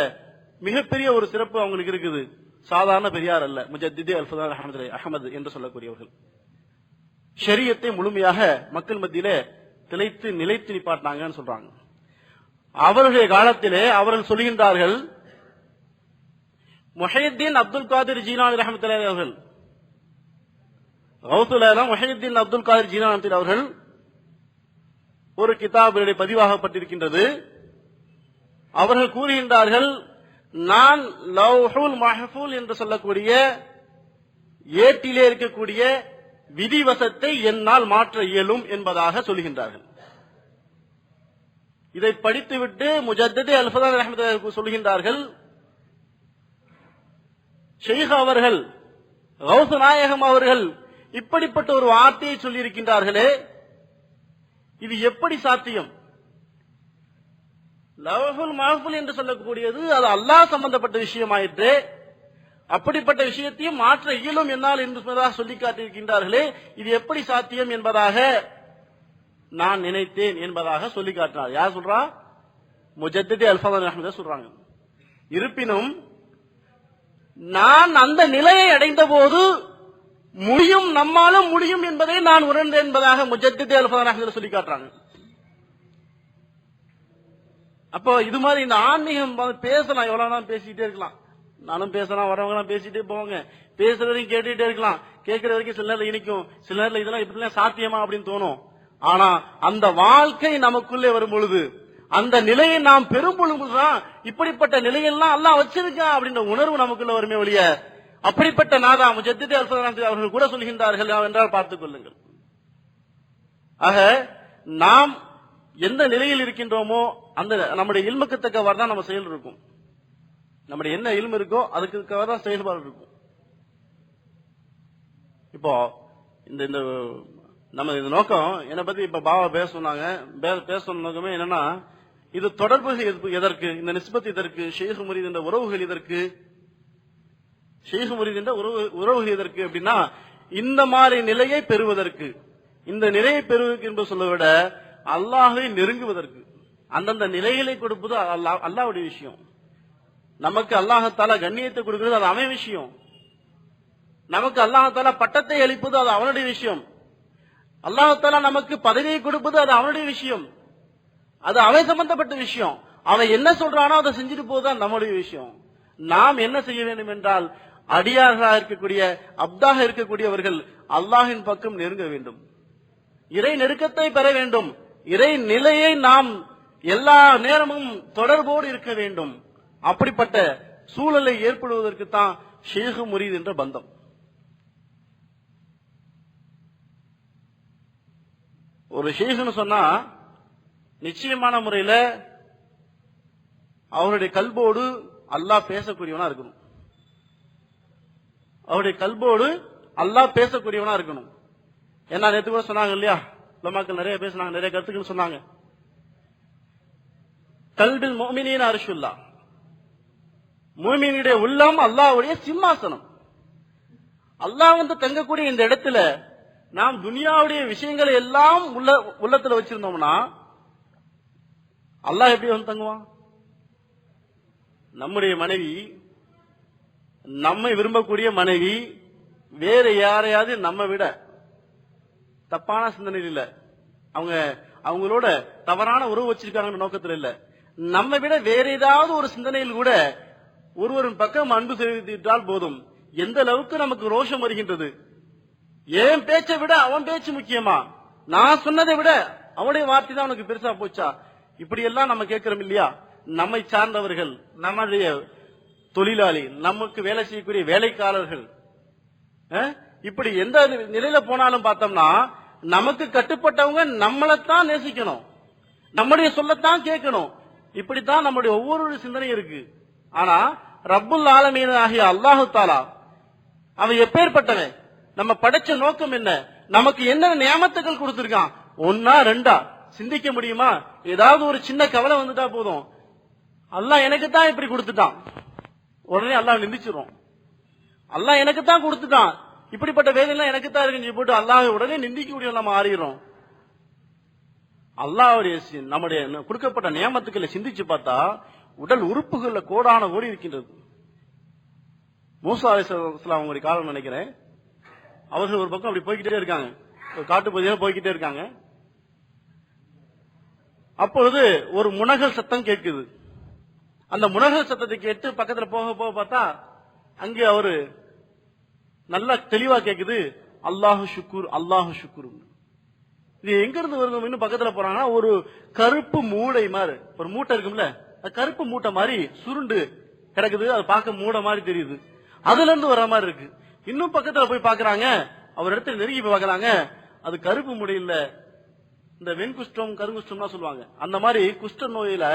மிகப்பெரிய ஒரு சிறப்பு அவங்களுக்கு இருக்குது. சாதாரண பெரியார் அல்ல முஜத்திதி அல்ஃபதானி அஹமது என்று சொல்லக்கூடியவர்கள். ஷரியத்தை முழுமையாக மக்கள் மத்தியிலே நிலைத்து நிப்பாட்டினாங்கன்னு சொல்றாங்க. அவருடைய காலத்திலே அவர்கள் சொல்கின்றார்கள், முஹையத்தீன் அப்துல் காதிர் ஜீலானி ரஹ்மத்துல்லாஹி அவர்கள், கௌசுல் ஆலம் முஹையத்தீன் அப்துல் காதிர் ஜீலானி அவர்கள் ஒரு கிதாபிலே பதிவாகப்பட்டிருக்கின்றது. அவர்கள் கூறுகின்றார்கள், நான் லவ்ஹுல் மஹ்ஃபூல் என்று சொல்லக்கூடிய ஏட்டிலே இருக்கக்கூடிய விதிவசத்தை என்னால் மாற்ற இயலும் என்பதாக சொல்கின்றார்கள். இதை படித்துவிட்டு முஜத்திதி அல்ஃபதானி ரஹ்மத்துல்லாஹி சொல்கின்றார்கள், ஷேக் அவர்கள் கௌஸ் நாயகம் அவர்கள் இப்படிப்பட்ட ஒரு வார்த்தையை சொல்லியிருக்கின்றார்களே, இது எப்படி சாத்தியம்? லவ்ஹுல் மஹ்ஃபூல் என்று சொல்லக்கூடியது அது அல்லாஹ் சம்பந்தப்பட்ட விஷயமாயிற்று, அப்படிப்பட்ட விஷயத்தையும் மாற்ற இயலும் என்னால் என்பதாக சொல்லி காட்டியிருக்கின்றார்களே, இது எப்படி சாத்தியம் என்பதாக நான் நினைத்தேன் என்பதாக சொல்லி காட்டினார். யார் சொல்றா? முஜத்திதி அல்ஃபதானி ரஹ்மத்துல்லாஹி சொல்றாங்க. இருப்பினும் நான் அந்த நிலையை அடைந்த போது முடியும், நம்மாலும் முடியும் என்பதை நான் உணர்ந்தேன் என்பதாக முஜத்திதி அல்ஃபதானி ரஹ்மத்துல்லாஹி சொல்லி காட்டுறாங்க. அப்போ இது மாதிரி இந்த ஆன்மீகம் பேசலாம், எவ்வளவு நாள் பேசிட்டே இருக்கலாம். நானும் பேசலாம், வரவங்க பேசிட்டே போவாங்க, பேசுறதையும் கேட்டுட்டே இருக்கலாம். கேட்கிற வரைக்கும் சில நேரம் இனிக்கும், சில நேரத்தில் இதெல்லாம் இப்படிலாம் சாத்தியமா அப்படின்னு தோணும். ஆனா அந்த வாழ்க்கை நமக்குள்ளே வரும் பொழுது, அந்த நிலையை நாம் பெரும் பொழுதுதான் இப்படிப்பட்ட நிலையெல்லாம் அல்லாஹ் வச்சிருக்கான் அப்படின்ற உணர்வு நமக்குள்ள வருமே ஒழிய, அப்படிப்பட்ட நாதா முஜத்திதி அல்ஃபதானி அவர்கள் கூட சொல்கின்றார்கள் என்றால் பார்த்துக் கொள்ளுங்கள். ஆக நாம் எந்த நிலையில் இருக்கின்றோமோ அந்த நம்முடைய இல்முக்கு தக்கவாறு தான் நம்ம செயல் இருக்கும். நம்முடைய என்ன இல்மு இருக்கோ அதுக்கு தக்கவாறு தான் செயல்பாடு இருக்கும். இப்போ இந்த இந்த நம்ம இந்த நோக்கம் என்னை பத்தி இப்ப பாபா பேச சொன்ன நோக்கமே என்னன்னா, இது தொடர்பு எதற்கு, இந்த நிஸ்பத் எதற்கு, ஷேக் முரீத் என்ற உறவுகள் எதற்கு, ஷேக் முரீத் என்ற உறவுகள் எதற்கு அப்படின்னா, இந்த மாதிரி நிலையை பெறுவதற்கு, இந்த நிலையை பெறுவதற்கு என்று சொல்ல விட அல்லாஹை நெருங்குவதற்கு. அந்தந்த நிலைகளை கொடுப்பது அல்லாஹ்வுடைய விஷயம். நமக்கு அல்லாஹ்தாலா கண்ணியத்தை கொடுக்கிறது அது அவன் விஷயம். நமக்கு அல்லாஹ்தாலா பட்டத்தை அளிப்பது அது அவனுடைய விஷயம். அல்லாஹ்தாலா நமக்கு பதவியை கொடுப்பது அது அவனுடைய விஷயம். அது அவன் சம்பந்தப்பட்ட விஷயம். அவன் என்ன சொல்றானோ அதை செஞ்சுட்டு போதுதான் நம்முடைய விஷயம். நாம் என்ன செய்ய வேண்டும் என்றால், அடியார்களாக இருக்கக்கூடிய அப்தாக இருக்கக்கூடியவர்கள் அல்லாஹின் பக்கம் நெருங்க வேண்டும், இறை நெருக்கத்தை பெற வேண்டும், இறை நிலையை நாம் எல்லா நேரமும் தொடர்போடு இருக்க வேண்டும். அப்படிப்பட்ட சூழலை ஏற்படுவதற்கு தான் ஷேக் முரீத் என்ற பந்தம். ஒரு ஷேக்னு சொன்னா நிச்சயமான முறையில அவருடைய கல்போடு அல்லாஹ் பேசக்கூடியவனா இருக்கணும். அவருடைய கல்போடு அல்லாஹ் பேசக்கூடியவனா இருக்கணும். ஏன்னா நேற்று கூட சொன்னாங்க இல்லையா, உலமாக்கள் நிறைய பேசினாங்க, நிறைய கருத்துக்கள் சொன்னாங்க. கல்பில் முஃமினீன அர்ஷுல்லா, முஃமினுடைய உள்ளம் அல்லாஹ்வுடைய சிம்மாசனம். அல்லாஹ் வந்து தங்கக்கூடிய இந்த இடத்துல நாம் துனியாவுடைய விஷயங்களை எல்லாம் உள்ளத்துல வச்சிருந்தோம்னா அல்லாஹ் எப்படி வந்து தங்குவான்? நம்முடைய மனைவி, நம்மை விரும்பக்கூடிய மனைவி வேற யாரையாவது நம்ம விட தப்பான சிந்தனையில் இல்ல, அவங்களோட தவறான உறவு வச்சிருக்காங்க நோக்கத்தில் இல்ல, நம்ம விட வேற ஏதாவது ஒரு சிந்தனையில் கூட ஒருவரின் பக்கம் அன்பு செலுத்திட்டால் போதும், எந்த அளவுக்கு நமக்கு ரோஷம் வருகின்றது. என் பேச்சை விட அவன் பேச்சு முக்கியமா, நான் சொன்னதை விட அவனுடைய வார்த்தை தான் உனக்கு பெருசா போச்சா, இப்படி எல்லாம் நம்ம கேட்கிறோம் இல்லையா? நம்மை சார்ந்தவர்கள், நம்முடைய தொழிலாளி, நமக்கு வேலை செய்யக்கூடிய வேலைக்காரர்கள், இப்படி எந்த நிலையில போனாலும் பார்த்தோம்னா நமக்கு கட்டுப்பட்டவங்க நம்மளைத்தான் நேசிக்கணும், நம்முடைய சொல்லத்தான் கேட்கணும். இப்படித்தான் நம்முடைய ஒவ்வொரு சிந்தனை இருக்கு. ஆனா ரப்புல் ஆலமீன் ஆகிய அல்லாஹு தாலா அவன் எப்பேற்பட்டவன், நம்ம படைச்ச நோக்கம் என்ன, நமக்கு என்ன நியமத்துகள் கொடுத்திருக்கான், ஒன்னா ரெண்டா சிந்திக்க முடியுமா? ஏதாவது ஒரு சின்ன கவலை வந்துட்டா போதும், அல்லாஹ் எனக்கு தான் இப்படி கொடுத்துட்டான், உடனே அல்லாஹ் நிந்திச்சிரும். அல்லாஹ் எனக்கு தான் கொடுத்துட்டான், இப்படிப்பட்ட வேதனை எனக்கு தான் இருக்கு போட்டு அல்லாஹ் உடனே நிந்திக்க நம்ம ஆறிடுறோம். அல்லாஹ்வுடைய நம்முடைய கொடுக்கப்பட்ட நியமத்துக்களை சிந்திச்சு பார்த்தா உடல் உறுப்புகள்ல கோடான கோடி இருக்கின்றது. மூசா அலைஹிஸ்ஸலாம் அவங்களுடைய காலம் நினைக்கிறேன், அவர்கள் ஒரு பக்கம் அப்படி போய்கிட்டே இருக்காங்க, ஒரு காட்டு பகுதியில் போய்கிட்டே இருக்காங்க. அப்பொழுது ஒரு முனகல் சத்தம் கேட்குது. அந்த முனகல் சத்தத்தை கேட்டு பக்கத்துல போக போக பார்த்தா அங்கே அவரு நல்லா தெளிவா கேக்குது, அல்லாஹு ஷுக்கூர் அல்லாஹு ஷுக்கூர். இது எங்க இருந்து வருது? இன்னும் பக்கத்துல போறாங்கன்னா ஒரு கருப்பு மூளை மாதிரி ஒரு மூட்டை இருக்கும்ல, கருப்பு மூட்டை மாதிரி சுருண்டு கிடக்குது, அது பார்க்க மூடை மாதிரி தெரியுது, அதுல இருந்து வர மாதிரி இருக்கு. இன்னும் பக்கத்துல போய் பாக்குறாங்க, அவர் இடத்துல நெருங்கி போய் பாக்குறாங்க, அது கருப்பு மூடை இல்ல, இந்த வெண்குஷ்டம் கருங்குஷ்டம் சொல்லுவாங்க, அந்த மாதிரி குஷ்ட நோயில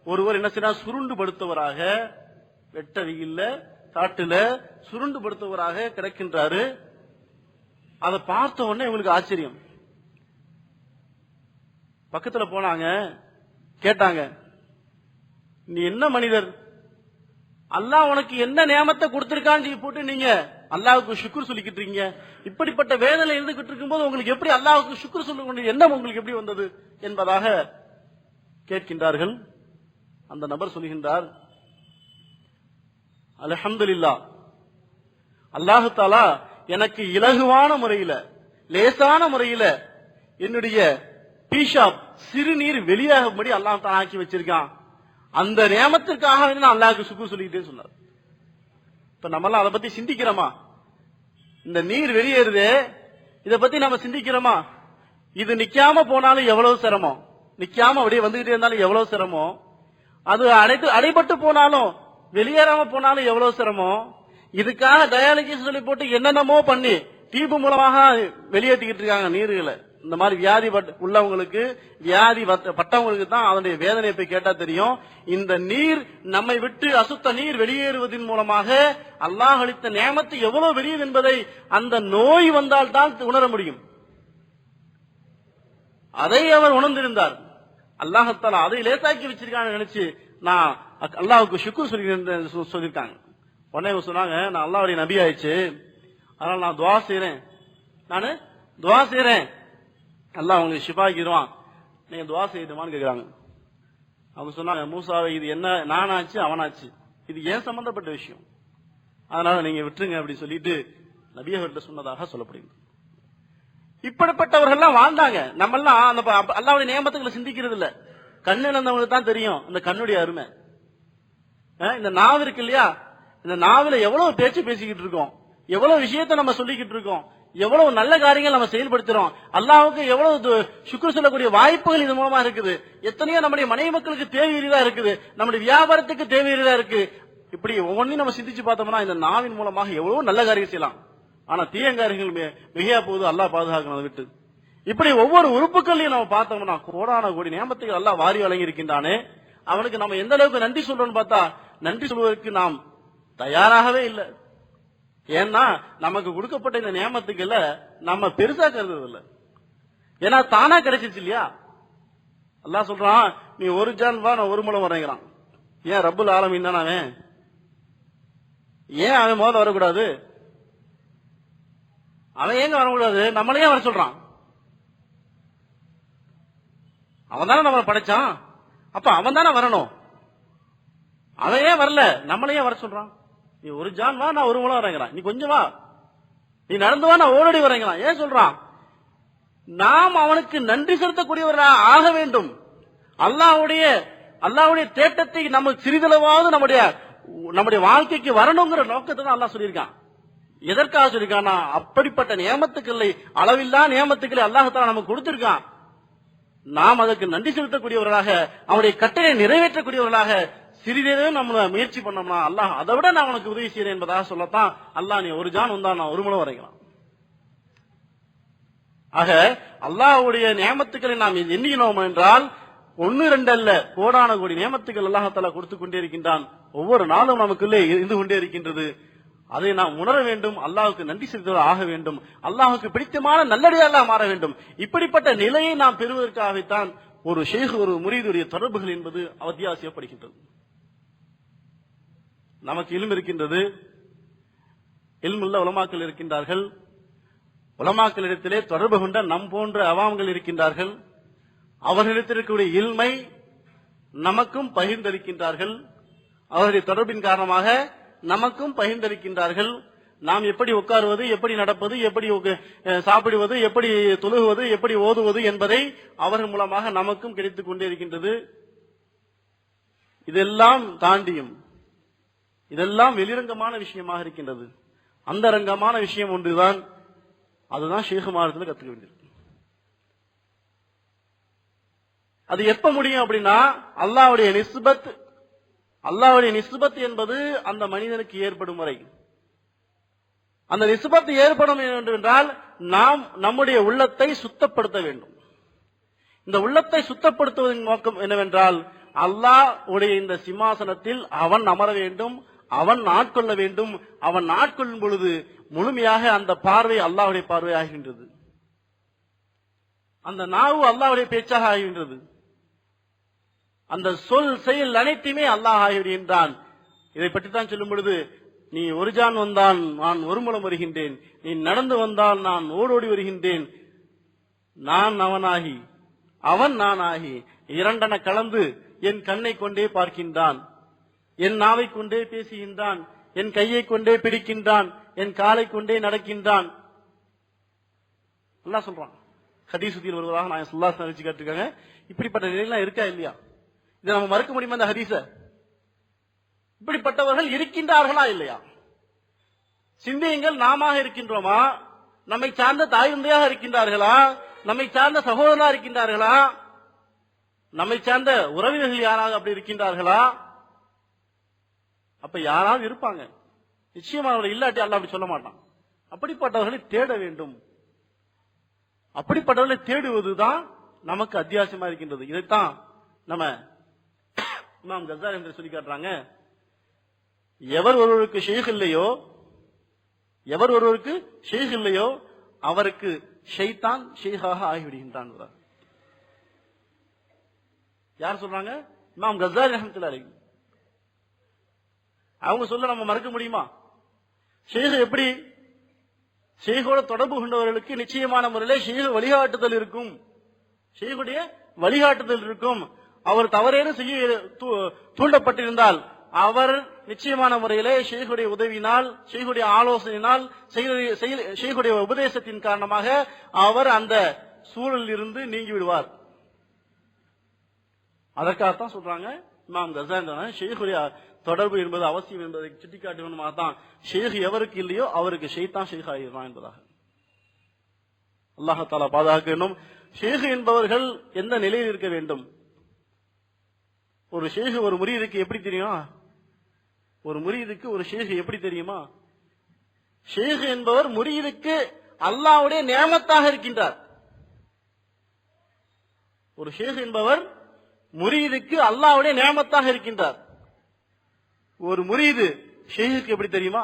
ஒருவர் என்ன செய்யறார், சுருண்டு படுத்தவராக வெட்ட வெயில்ல காட்டுல சுருண்டு படுத்தவராக கிடைக்கின்றாரு. அதை பார்த்த உடனே இவங்களுக்கு ஆச்சரியம். பக்கத்துல போனாங்க, கேட்டாங்க, நீ என்ன மனிதர், அல்லாஹ் உனக்கு என்ன நியமத்தை கொடுத்திருக்கான்னு போட்டு நீங்க அல்லாஹ்வுக்கு ஷுக்ர் சொல்லிக்கிட்டு இருக்கீங்க, இப்படிப்பட்ட வேதனை இருந்துகிட்டு இருக்கும்போது உங்களுக்கு எப்படி அல்லாஹ்வுக்கு ஷுக்ர் சொல்ல எண்ணம் உங்களுக்கு எப்படி வந்தது என்பதாக கேட்கின்றார்கள். அந்த நபர் சொல்கின்றார், அல்ஹம்துலில்லாஹ், அல்லாஹு தஆலா எனக்கு இலகுவான முறையில லேசான முறையில என்னுடைய பீஷாப் சிறுநீர் வெளியாகும்படி அல்லாஹ் தஆலா ஆக்கி வச்சிருக்கான், அந்த நியமத்திற்காக நான் அல்லாஹ்வுக்கு ஷுக்ர் சொல்லிக்கிட்டே சொன்னார். இப்ப நம்மளாம் அதை பத்தி சிந்திக்கிறோமா? இந்த நீர் வெளியேறுதே, இதை பத்தி நம்ம சிந்திக்கிறோமா? இது நிக்காம போனாலும் எவ்வளவு சிரமம், நிக்காம அப்படியே வந்துகிட்டே இருந்தாலும் எவ்வளவு சிரமம், அது அடைபட்டு போனாலும் வெளியேறாம போனாலும் எவ்வளவு சிரமம். இதுக்காக டயாலிசிஸ் சொல்லி போட்டு என்னென்னமோ பண்ணி டியூப் மூலமாக வெளியேற்றிக்கிட்டு இருக்காங்க நீர்களை. இந்த மாதிரி வியாதி உள்ளவங்களுக்கு, வியாதி பட்டவங்களுக்கு தான் அதனுடைய வேதனையை போய் கேட்டா தெரியும். இந்த நீர் நம்மை விட்டு அசுத்த நீர் வெளியேறுவதன் மூலமாக அல்லாஹ் அளித்த நியமத்து எவ்வளவு வெளியது என்பதை அந்த நோய் வந்தால் தான் உணர முடியும். அதை அவர் உணர்ந்திருந்தார். அல்லாஹத்தாலா அதை லேசாக்கி வச்சிருக்கான்னு நினைச்சு நான் அல்லாஹுக்கு ஷுக்ர் சொல்லியிருக்காங்க. உடனே சொன்னாங்க, நான் அல்லாஹ்வுடைய நபி ஆயிடுச்சு, அதனால நான் துவா செய்யறேன், அல்லாஹ் உங்களுக்கு ஷிஃபாக்கிடுவான், நீங்க துவா செய்யுமான்னு கேக்குறாங்க. அவங்க சொன்னாங்க, மூசாவை இது என்ன நானாச்சு அவனாச்சு, இது ஏன் சம்பந்தப்பட்ட விஷயம், அதனால நீங்க விட்டுருங்க அப்படி சொல்லிட்டு நபி அவர்கிட்ட சொன்னதாக சொல்லப்படுகிறது. இப்படிப்பட்டவர்கள் எல்லாம் வாழ்ந்தாங்க. நம்ம எல்லாம் அந்த அல்லாஹ்வுடைய நியமத்துகளை சிந்திக்கிறது இல்ல. கண்ணு இழந்தவங்களுக்கு தான் தெரியும் இந்த கண்ணுடைய அருமை. இந்த நாவு இருக்கு இல்லையா, இந்த நாவில எவ்வளவு பேச்சு பேசிக்கிட்டு இருக்கோம், எவ்வளவு விஷயத்தை நம்ம சொல்லிக்கிட்டு இருக்கோம், எவ்வளவு நல்ல காரியங்கள் நம்ம செயல்படுத்துறோம், அல்லாஹ்வுக்கு எவ்வளவு சுக்ர் சொல்லக்கூடிய வாய்ப்புகள் இது மூலமா இருக்குது. எத்தனையோ நம்முடைய மனைவி மக்களுக்கு தேவையுள்ளதா இருக்குது, நம்முடைய வியாபாரத்துக்கு தேவையுள்ளதா இருக்கு. இப்படி ஒவ்வொன்றையும் நம்ம சிந்திச்சு பார்த்தோம்னா இந்த நாவின் மூலமாக எவ்வளவு நல்ல காரியம் செய்யலாம். ஆனா தீயங்காரியங்கள் மிகையா போகுது, அல்லாஹ் பாதுகாக்கணும் அதை விட்டு. இப்படி ஒவ்வொரு உறுப்புகளையும் நம்ம பார்த்தோம்னா கோடான கோடி நியமத்துகள் அல்லாஹ் வாரி வழங்கி இருக்கின்றானே, அவனுக்கு நம்ம எந்த அளவுக்கு நன்றி சொல்றோம்னு பார்த்தா நன்றி சொல்வதற்கு நாம் தயாராகவே இல்லை. ஏன்னா நமக்கு கொடுக்கப்பட்ட இந்த நியமத்துக்கள நம்ம பெருசா கருதுவதில்லை. ஏன்னா தானா கிடைச்சிருச்சு இல்லையா. அல்லாஹ் சொல்றான், நீ ஒரு ஜான் வா, நான் ஒரு முளம் வரைகிறான். ஏன் ரப்புல் ஆலமீன் தானே அவன், ஏன் அவன் முதல்ல வரக்கூடாது, அவன் ஏங்க வரக்கூடாது, நம்மளையே வர சொல்றான். அவன் தானே நம்மளை படைச்சான், அப்ப அவன் தானே வரணும். அவன் ஏன் வரல, நம்மளையே வர சொல்றான். நீ ஒரு ஜான் வா, நான் ஒரு முளம் வரைகிறான், நீ கொஞ்சம் வா, நீ நடந்து வா, நான் ஓடடி வரைகிறான். ஏன் சொல்றான், நாம் அவனுக்கு நன்றி செலுத்தக்கூடியவர்களாக ஆக வேண்டும். அல்லாஹ்வுடைய தேட்டத்தை நம்ம சிறிதளவாவது நம்முடைய வாழ்க்கைக்கு வரணுங்கிற நோக்கத்தை தான் அல்லாஹ் சொல்லியிருக்கான். எதற்காக சொல்லியிருக்கான், அப்படிப்பட்ட நியமத்துக்களை, அளவில்லா நியமத்துக்களை அல்லாஹ் நமக்கு கொடுத்திருக்கான். நாம் அதற்கு நன்றி செலுத்தக்கூடியவர்களாக, அவனுடைய கட்டளை நிறைவேற்றக்கூடியவர்களாக சிறிதேனும் நம்ம முயற்சி பண்ணோம்னா அல்லாஹ் அதை விட நான் உனக்கு உதவி செய்யறேன் என்பதாக சொல்லத்தான் அல்லாஹ் நீ ஒரு ஜான் வந்தா நான் ஒரு முளம் வரைக்கலாம். ஆக அல்லாஹ்வுடைய நியமத்துக்களை நாம் எண்ணினோம் என்றால் 1-2 அல்ல, கோடான கோடி நியமத்துக்கள் அல்லாஹ் கொடுத்துக் கொண்டே இருக்கின்றான். ஒவ்வொரு நாளும் நமக்குள்ளே இருந்து கொண்டே இருக்கின்றது. அதை நாம் உணர வேண்டும், அல்லாஹ்வுக்கு நன்றி செலுத்துவதாக ஆக வேண்டும், அல்லாஹ்வுக்கு பிடித்தமான நல்லடியாக மாற வேண்டும். இப்படிப்பட்ட நிலையை நாம் பெறுவதற்காகத்தான் ஒரு ஷேக், ஒரு முரீதுடைய தொடர்புகள் என்பது அவசியப்படுகின்றது. நமக்கு இல்ம் இருக்கின்றது, இல்முள்ள உலமாக்கள் இருக்கின்றார்கள், உலமாக்களிடத்திலே தொடர்பு கொண்ட நம் போன்ற அவாம்கள் இருக்கின்றார்கள். அவர்களிடத்தில் இருக்கக்கூடிய இல்மை நமக்கும் பகிர்ந்தளிக்கின்றார்கள். அவருடைய தொடர்பின் காரணமாக நமக்கும் பகிர்ந்தளிக்கின்றார்கள். நாம் எப்படி உட்காருவது, எப்படி நடப்பது, எப்படி சாப்பிடுவது, எப்படி தொழுகுவது, எப்படி ஓதுவது என்பதை அவர்கள் மூலமாக நமக்கும் கிடைத்துக் கொண்டே இருக்கின்றது. இதெல்லாம் தாண்டியும் இதெல்லாம் வெளிரங்கமான விஷயமாக இருக்கின்றது. அந்த ரங்கமான விஷயம் ஒன்றுதான், அதுதான் ஷேகுமாரத்தில் கத்துக்க வேண்டியது. அது எப்ப முடியும் அப்படின்னா, அல்லாஹ்வுடைய நிஸ்பத் என்பது அந்த மனிதனுக்கு ஏற்படும் வரை. அந்த நிஸ்பத் ஏற்படும் என்றால் நாம் நம்முடைய உள்ளத்தை சுத்தப்படுத்த வேண்டும். இந்த உள்ளத்தை சுத்தப்படுத்துவதன் நோக்கம் என்னவென்றால், அல்லாஹ் உடைய இந்த சிம்மாசனத்தில் அவன் அமர வேண்டும், அவன் ஆட்கொள்ள வேண்டும். அவன் ஆட்கொள்ளும் பொழுது முழுமையாக அந்த பார்வை அல்லாஹ்வுடைய பார்வை ஆகின்றது. அந்த நாவு அல்லாஹ்வுடைய பேச்சாக ஆகின்றது. அந்த சொல் செயல் அனைத்துமே அல்லாஹ் ஆகிவிடுகின்றான். இதை பற்றி தான் சொல்லும் பொழுது, நீ ஒரு ஜான் வந்தால் நான் ஒரு முளம் வருகின்றேன், நீ நடந்து வந்தால் நான் ஓடோடி வருகின்றேன், நான் அவனாகி அவன் நானாகி இரண்டென கலந்து என் கண்ணை கொண்டே பார்க்கின்றான், என் நாவை கொண்டே பேசுகின்றான், என் கையை கொண்டே பிடிக்கின்றான், என் காலை கொண்டே நடக்கின்றான். அல்லாஹ் சொல்றான். ஹதீசுத்தில் வருவதாக நான் ஸல்லல்லாஹு அலைஹி வஸல்லம் கேட்டிருக்காங்க. இப்படிப்பட்ட நிலையெல்லாம் இருக்கா இல்லையா? இதை நம்ம மறுக்க முடியுமா இந்த ஹதீஸ? இப்படிப்பட்டவர்கள் இருக்கின்றார்களா இல்லையா? சிந்தியுங்கள். நாம இருக்கின்றோமா? நம்மை சார்ந்த தாய் தந்தையாக இருக்கின்றார்களா? நம்மை சார்ந்த சகோதரனா இருக்கின்றார்களா? நம்மை சார்ந்த உறவினர்கள் யாராவது அப்படி இருக்கின்றார்களா? அப்ப யாராவது இருப்பாங்க நிச்சயமா. அவர்கள் இல்லாட்டி அல்லாஹ் அப்படி சொல்ல மாட்டான். அப்படிப்பட்டவர்களை தேட வேண்டும். அப்படிப்பட்டவர்களை தேடுவதுதான் நமக்கு அத்தியாவசியமா இருக்கின்றது. இதைத்தான் நம்ம இமாம் கஸாலி என்று சொல்லி காட்டுறாங்க. எவர் ஒருவருக்கு ஷேக் இல்லையோ அவருக்கு ஷைத்தான் ஷேகாக ஆகிவிடுகின்றான். யார் சொல்றாங்க? இமாம் கஸாலி ரஹ்மத்துல்லாஹி அலைஹி. அவங்க சொல்ல நம்ம மறக்க முடியுமா? ஷேக் எப்படி? ஷேகோட தொடர்பு கொண்டவர்களுக்கு நிச்சயமான முறையில் ஷேக் வழிகாட்டுதல் இருக்கும். ஷேகுடைய வழிகாட்டுதல் இருக்கும். அவர் தவறேனும் செய்ய தூண்டப்பட்டிருந்தால் அவர் நிச்சயமான முறையிலே ஷேகுடைய உதவினால், ஷேகுடைய ஆலோசனையினால், ஷேகுடைய உபதேசத்தின் காரணமாக அவர் அந்த சூழலில் இருந்து நீங்கி விடுவார். அதற்காகத்தான் சொல்றாங்க இமாம் கஸாலி ஷேகுடைய தொடர்பு என்பது அவசியம் என்பதை சுட்டிக்காட்டுவதாக தான் ஷேக் எவருக்கு இல்லையோ அவருக்கு ஷைத்தான் ஷேக் ஆகிறான் என்பதாக. அல்லாஹ் தஆலா பாதுகாக்க வேண்டும். ஷேக் என்பவர்கள் எந்த நிலையில் இருக்க வேண்டும்? ஒரு ஷேக் ஒரு முரீதுக்கு எப்படி தெரியும்? ஒரு முரீதுக்கு ஒரு ஷேக் எப்படி தெரியுமா? ஷேக் என்பவர் முரீதுக்கு அல்லாஹ்வுடைய நியமத்தாக இருக்கின்றார். ஒரு ஷேக் என்பவர் முரீதுக்கு அல்லாஹ்வுடைய நியமத்தாக இருக்கின்றார். ஒரு முரீது ஷேகுக்கு எப்படி தெரியுமா?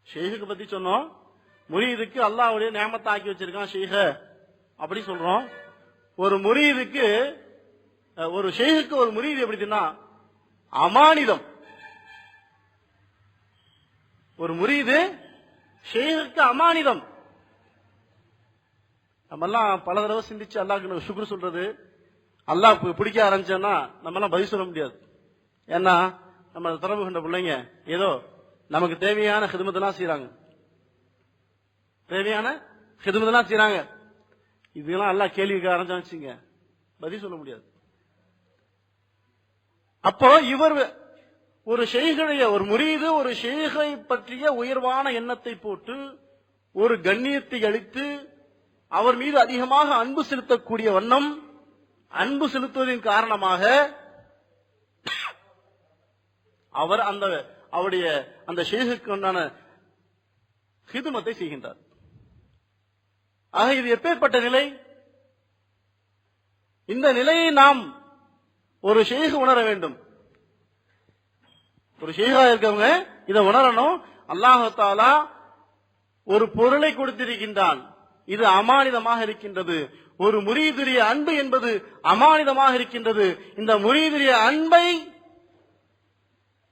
ஷேகுக்கு பத்தி சொன்னோம், முரீதுக்கு அல்லாஹ்வுடைய நியமத்தை ஆக்கி வச்சிருக்கான் ஷேக அப்படி சொல்றோம். ஒரு முரீதுக்கு ஒரு ஷேகுக்கு ஒரு முரீது எப்படி தெரியுமா? அமானிதம். ஒரு முரீது ஷேகுக்கு அமானிதம். நம்ம எல்லாம் பல தடவை சிந்திச்சு அல்லாஹ்க்கு சுக்ர் சொல்றது. அல்லாஹ் பிடிக்க ஆரம்பிச்சோம்னா நம்ம எல்லாம் பதில் சொல்ல முடியாது. ஏன்னா நம்ம தொடர்பு கொண்ட பிள்ளைங்க ஏதோ நமக்கு தேவையான ஹிதமத்தெல்லாம் செய்யறாங்க, இதெல்லாம் அல்லாஹ் கேள்விக்கு ஆரம்பிச்சாச்சுங்க பதில் சொல்ல முடியாது. அப்போ இவர் ஒரு ஷேகுடைய ஒரு முரீது ஒரு ஷேகை பற்றிய உயர்வான எண்ணத்தை போட்டு ஒரு கண்ணியத்தை அளித்து அவர் மீது அதிகமாக அன்பு செலுத்தக்கூடிய வண்ணம், அன்பு செலுத்துவதன் காரணமாக அவர் அவருடைய அந்த ஷேகுக்கு உண்டான ஹிதுமத்தை செய்கின்றார். ஆக இது எப்பேற்பட்ட நிலை? இந்த நிலையை நாம் ஒரு ஷேக் உணர வேண்டும். ஒரு ஷேகா இருக்கவங்க இதை உணரணும். அல்லாஹ் தஆலா ஒரு பொருளை கொடுத்திருக்கின்றான், இது அமானிதமாக இருக்கின்றது. ஒரு முரீதுடைய அன்பு என்பது அமானிதமாக இருக்கின்றது. இந்த முரீதுடைய அன்பை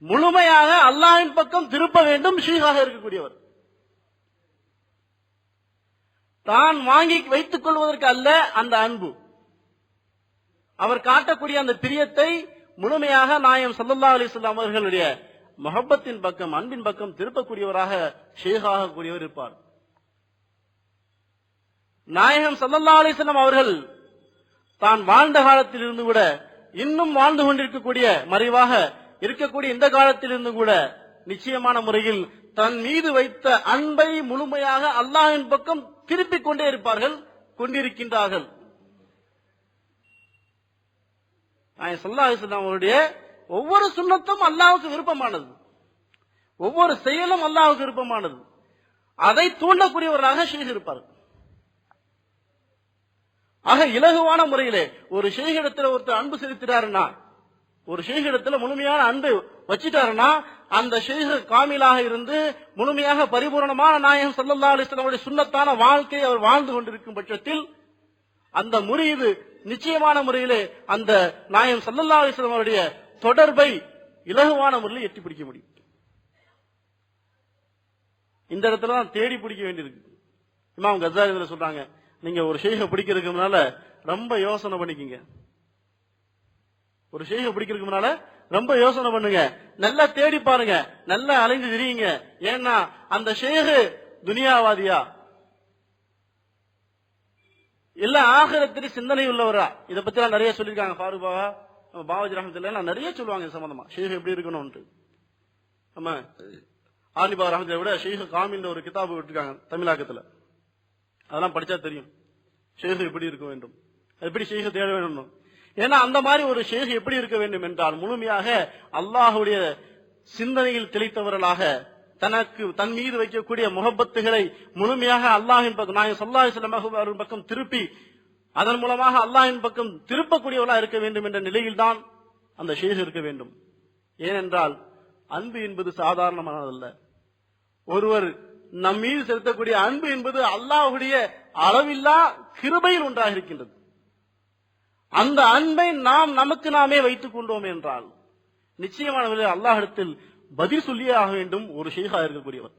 முழுமையாக அல்லாஹ்வின் பக்கம் திருப்ப வேண்டும் ஷேகாக இருக்கக்கூடியவர். தான் வாங்கி வைத்துக் கொள்வதற்கு அல்ல அந்த அன்பு, அவர் காட்டக்கூடிய அந்த பிரியத்தை முழுமையாக நாயகம் ஸல்லல்லாஹு அலைஹி வஸல்லம் அவர்களுடைய முஹப்பத்தின் பக்கம், அன்பின் பக்கம் திருப்பக்கூடியவராக ஷேகாக கூடியவர் இருப்பார். நாயகம் ஸல்லல்லாஹு அலைஹி வஸல்லம் அவர்கள் தான் வாழ்ந்த காலத்தில் இருந்து கூட, இன்னும் வாழ்ந்து கொண்டிருக்கக்கூடிய மறைவாக இருக்கக்கூடிய இந்த காலத்தில் இருந்து கூட நிச்சயமான முறையில் தன் மீது வைத்த அன்பை முழுமையாக அல்லாஹ்வின் பக்கம் திருப்பிக் கொண்டே இருப்பார்கள், கொண்டிருக்கின்றார்கள். நாயகம் ஸல்லல்லாஹு அலைஹி வஸல்லம் அவருடைய ஒவ்வொரு சுன்னத்தும் அல்லாஹ்வுக்கு விருப்பமானது, ஒவ்வொரு செயலும் அல்லாஹ்வுக்கு விருப்பமானது. அதை தூண்டக்கூடியவராக ஷேக் இருப்பார். ஆக இலகுவான முறையிலே ஒரு ஷேக் இடத்துல ஒருத்தர் அன்பு செலுத்திட்டாருன்னா, ஒரு ஷேக் இடத்துல முழுமையான அன்பு வச்சிட்டாருன்னா, அந்த ஷேக் காமிலாக இருந்து முழுமையாக பரிபூர்ணமான நாயகம் ஸல்லல்லாஹு அலைஹி வஸல்லம் அவருடைய சுன்னத்தான வாழ்க்கையை அவர் வாழ்ந்து கொண்டிருக்கும் பட்சத்தில் அந்த முரீது நிச்சயமான முறையிலே அந்த நாயகம் ஸல்லல்லாஹு அலைஹி வஸல்லம் அவருடைய தொடர்பை இலகுவான முறையில் எட்டி பிடிக்க முடியும். இந்த இடத்துல தான் தேடி பிடிக்க வேண்டியிருக்கு. இமாம் கஸாலி சொல்றாங்க, நீங்க ஒரு ஷேகை பிடிக்கிறதுக்கு முன்னால ரொம்ப யோசனை பண்ணிக்கங்க. ஒரு ஷேகை பிடிக்கிறதுக்கு முன்னால ரொம்ப யோசனை பண்ணுங்க, நல்லா தேடி பாருங்க, நல்லா அலைஞ்சு திரியுங்க. ஏன்னா அந்த ஷேகு துனியாவாதியா இல்ல ஆகிரத்திற்கு சிந்தனை உள்ளவரா? இதை பத்தி எல்லாம் நிறைய சொல்லியிருக்காங்க. ஃபாரூக் பாவாஜி ரஹ்மத்துல்லாஹி நிறைய சொல்லுவாங்க இது சம்பந்தமா, ஷேக் எப்படி இருக்கணும்னு. நம்ம ஆலிபா ரஹ்மத்துல்லாஹி விட ஷேக் காமில் ஒரு கிதாபு விட்டுருக்காங்க தமிழாக்கத்துல, அதெல்லாம் படிச்சா தெரியும் ஷேக் எப்படி இருக்க வேண்டும், எப்படி ஷேக் தேட வேண்டும். ஏன்னா அந்த மாதிரி ஒரு ஷேக் எப்படி இருக்க வேண்டும் என்றால் முழுமையாக அல்லாஹ்வுடைய சிந்தனையில் திளைத்தவர்களாக, தன் மீது வைக்கக்கூடிய முகப்பத்துகளை முழுமையாக அல்லாஹின் பக்கம் நாயகம் ஸல்லல்லாஹு அலைஹி வஸல்லம் அவர்கள் பக்கம் திருப்பி அதன் மூலமாக அல்லாஹின் பக்கம் திருப்பக்கூடியவர்களா இருக்க வேண்டும் என்ற நிலையில்தான் அந்த ஷேக் இருக்க வேண்டும். ஏனென்றால் அன்பு என்பது சாதாரணமானதல்ல. ஒருவர் நம் மீது செலுத்தக்கூடிய அன்பு என்பது அல்லாஹ்வுடைய அளவில்லா கிருபையில் ஒன்றாக இருக்கின்றது. அந்த அன்பை நாம் நமக்கு நாமே வைத்துக் கொண்டோம் என்றால் நிச்சயமான அல்லாஹ்விடத்தில் பதில் சொல்லியே ஆக வேண்டும் ஒரு ஷேகா இருக்கக்கூடியவர்.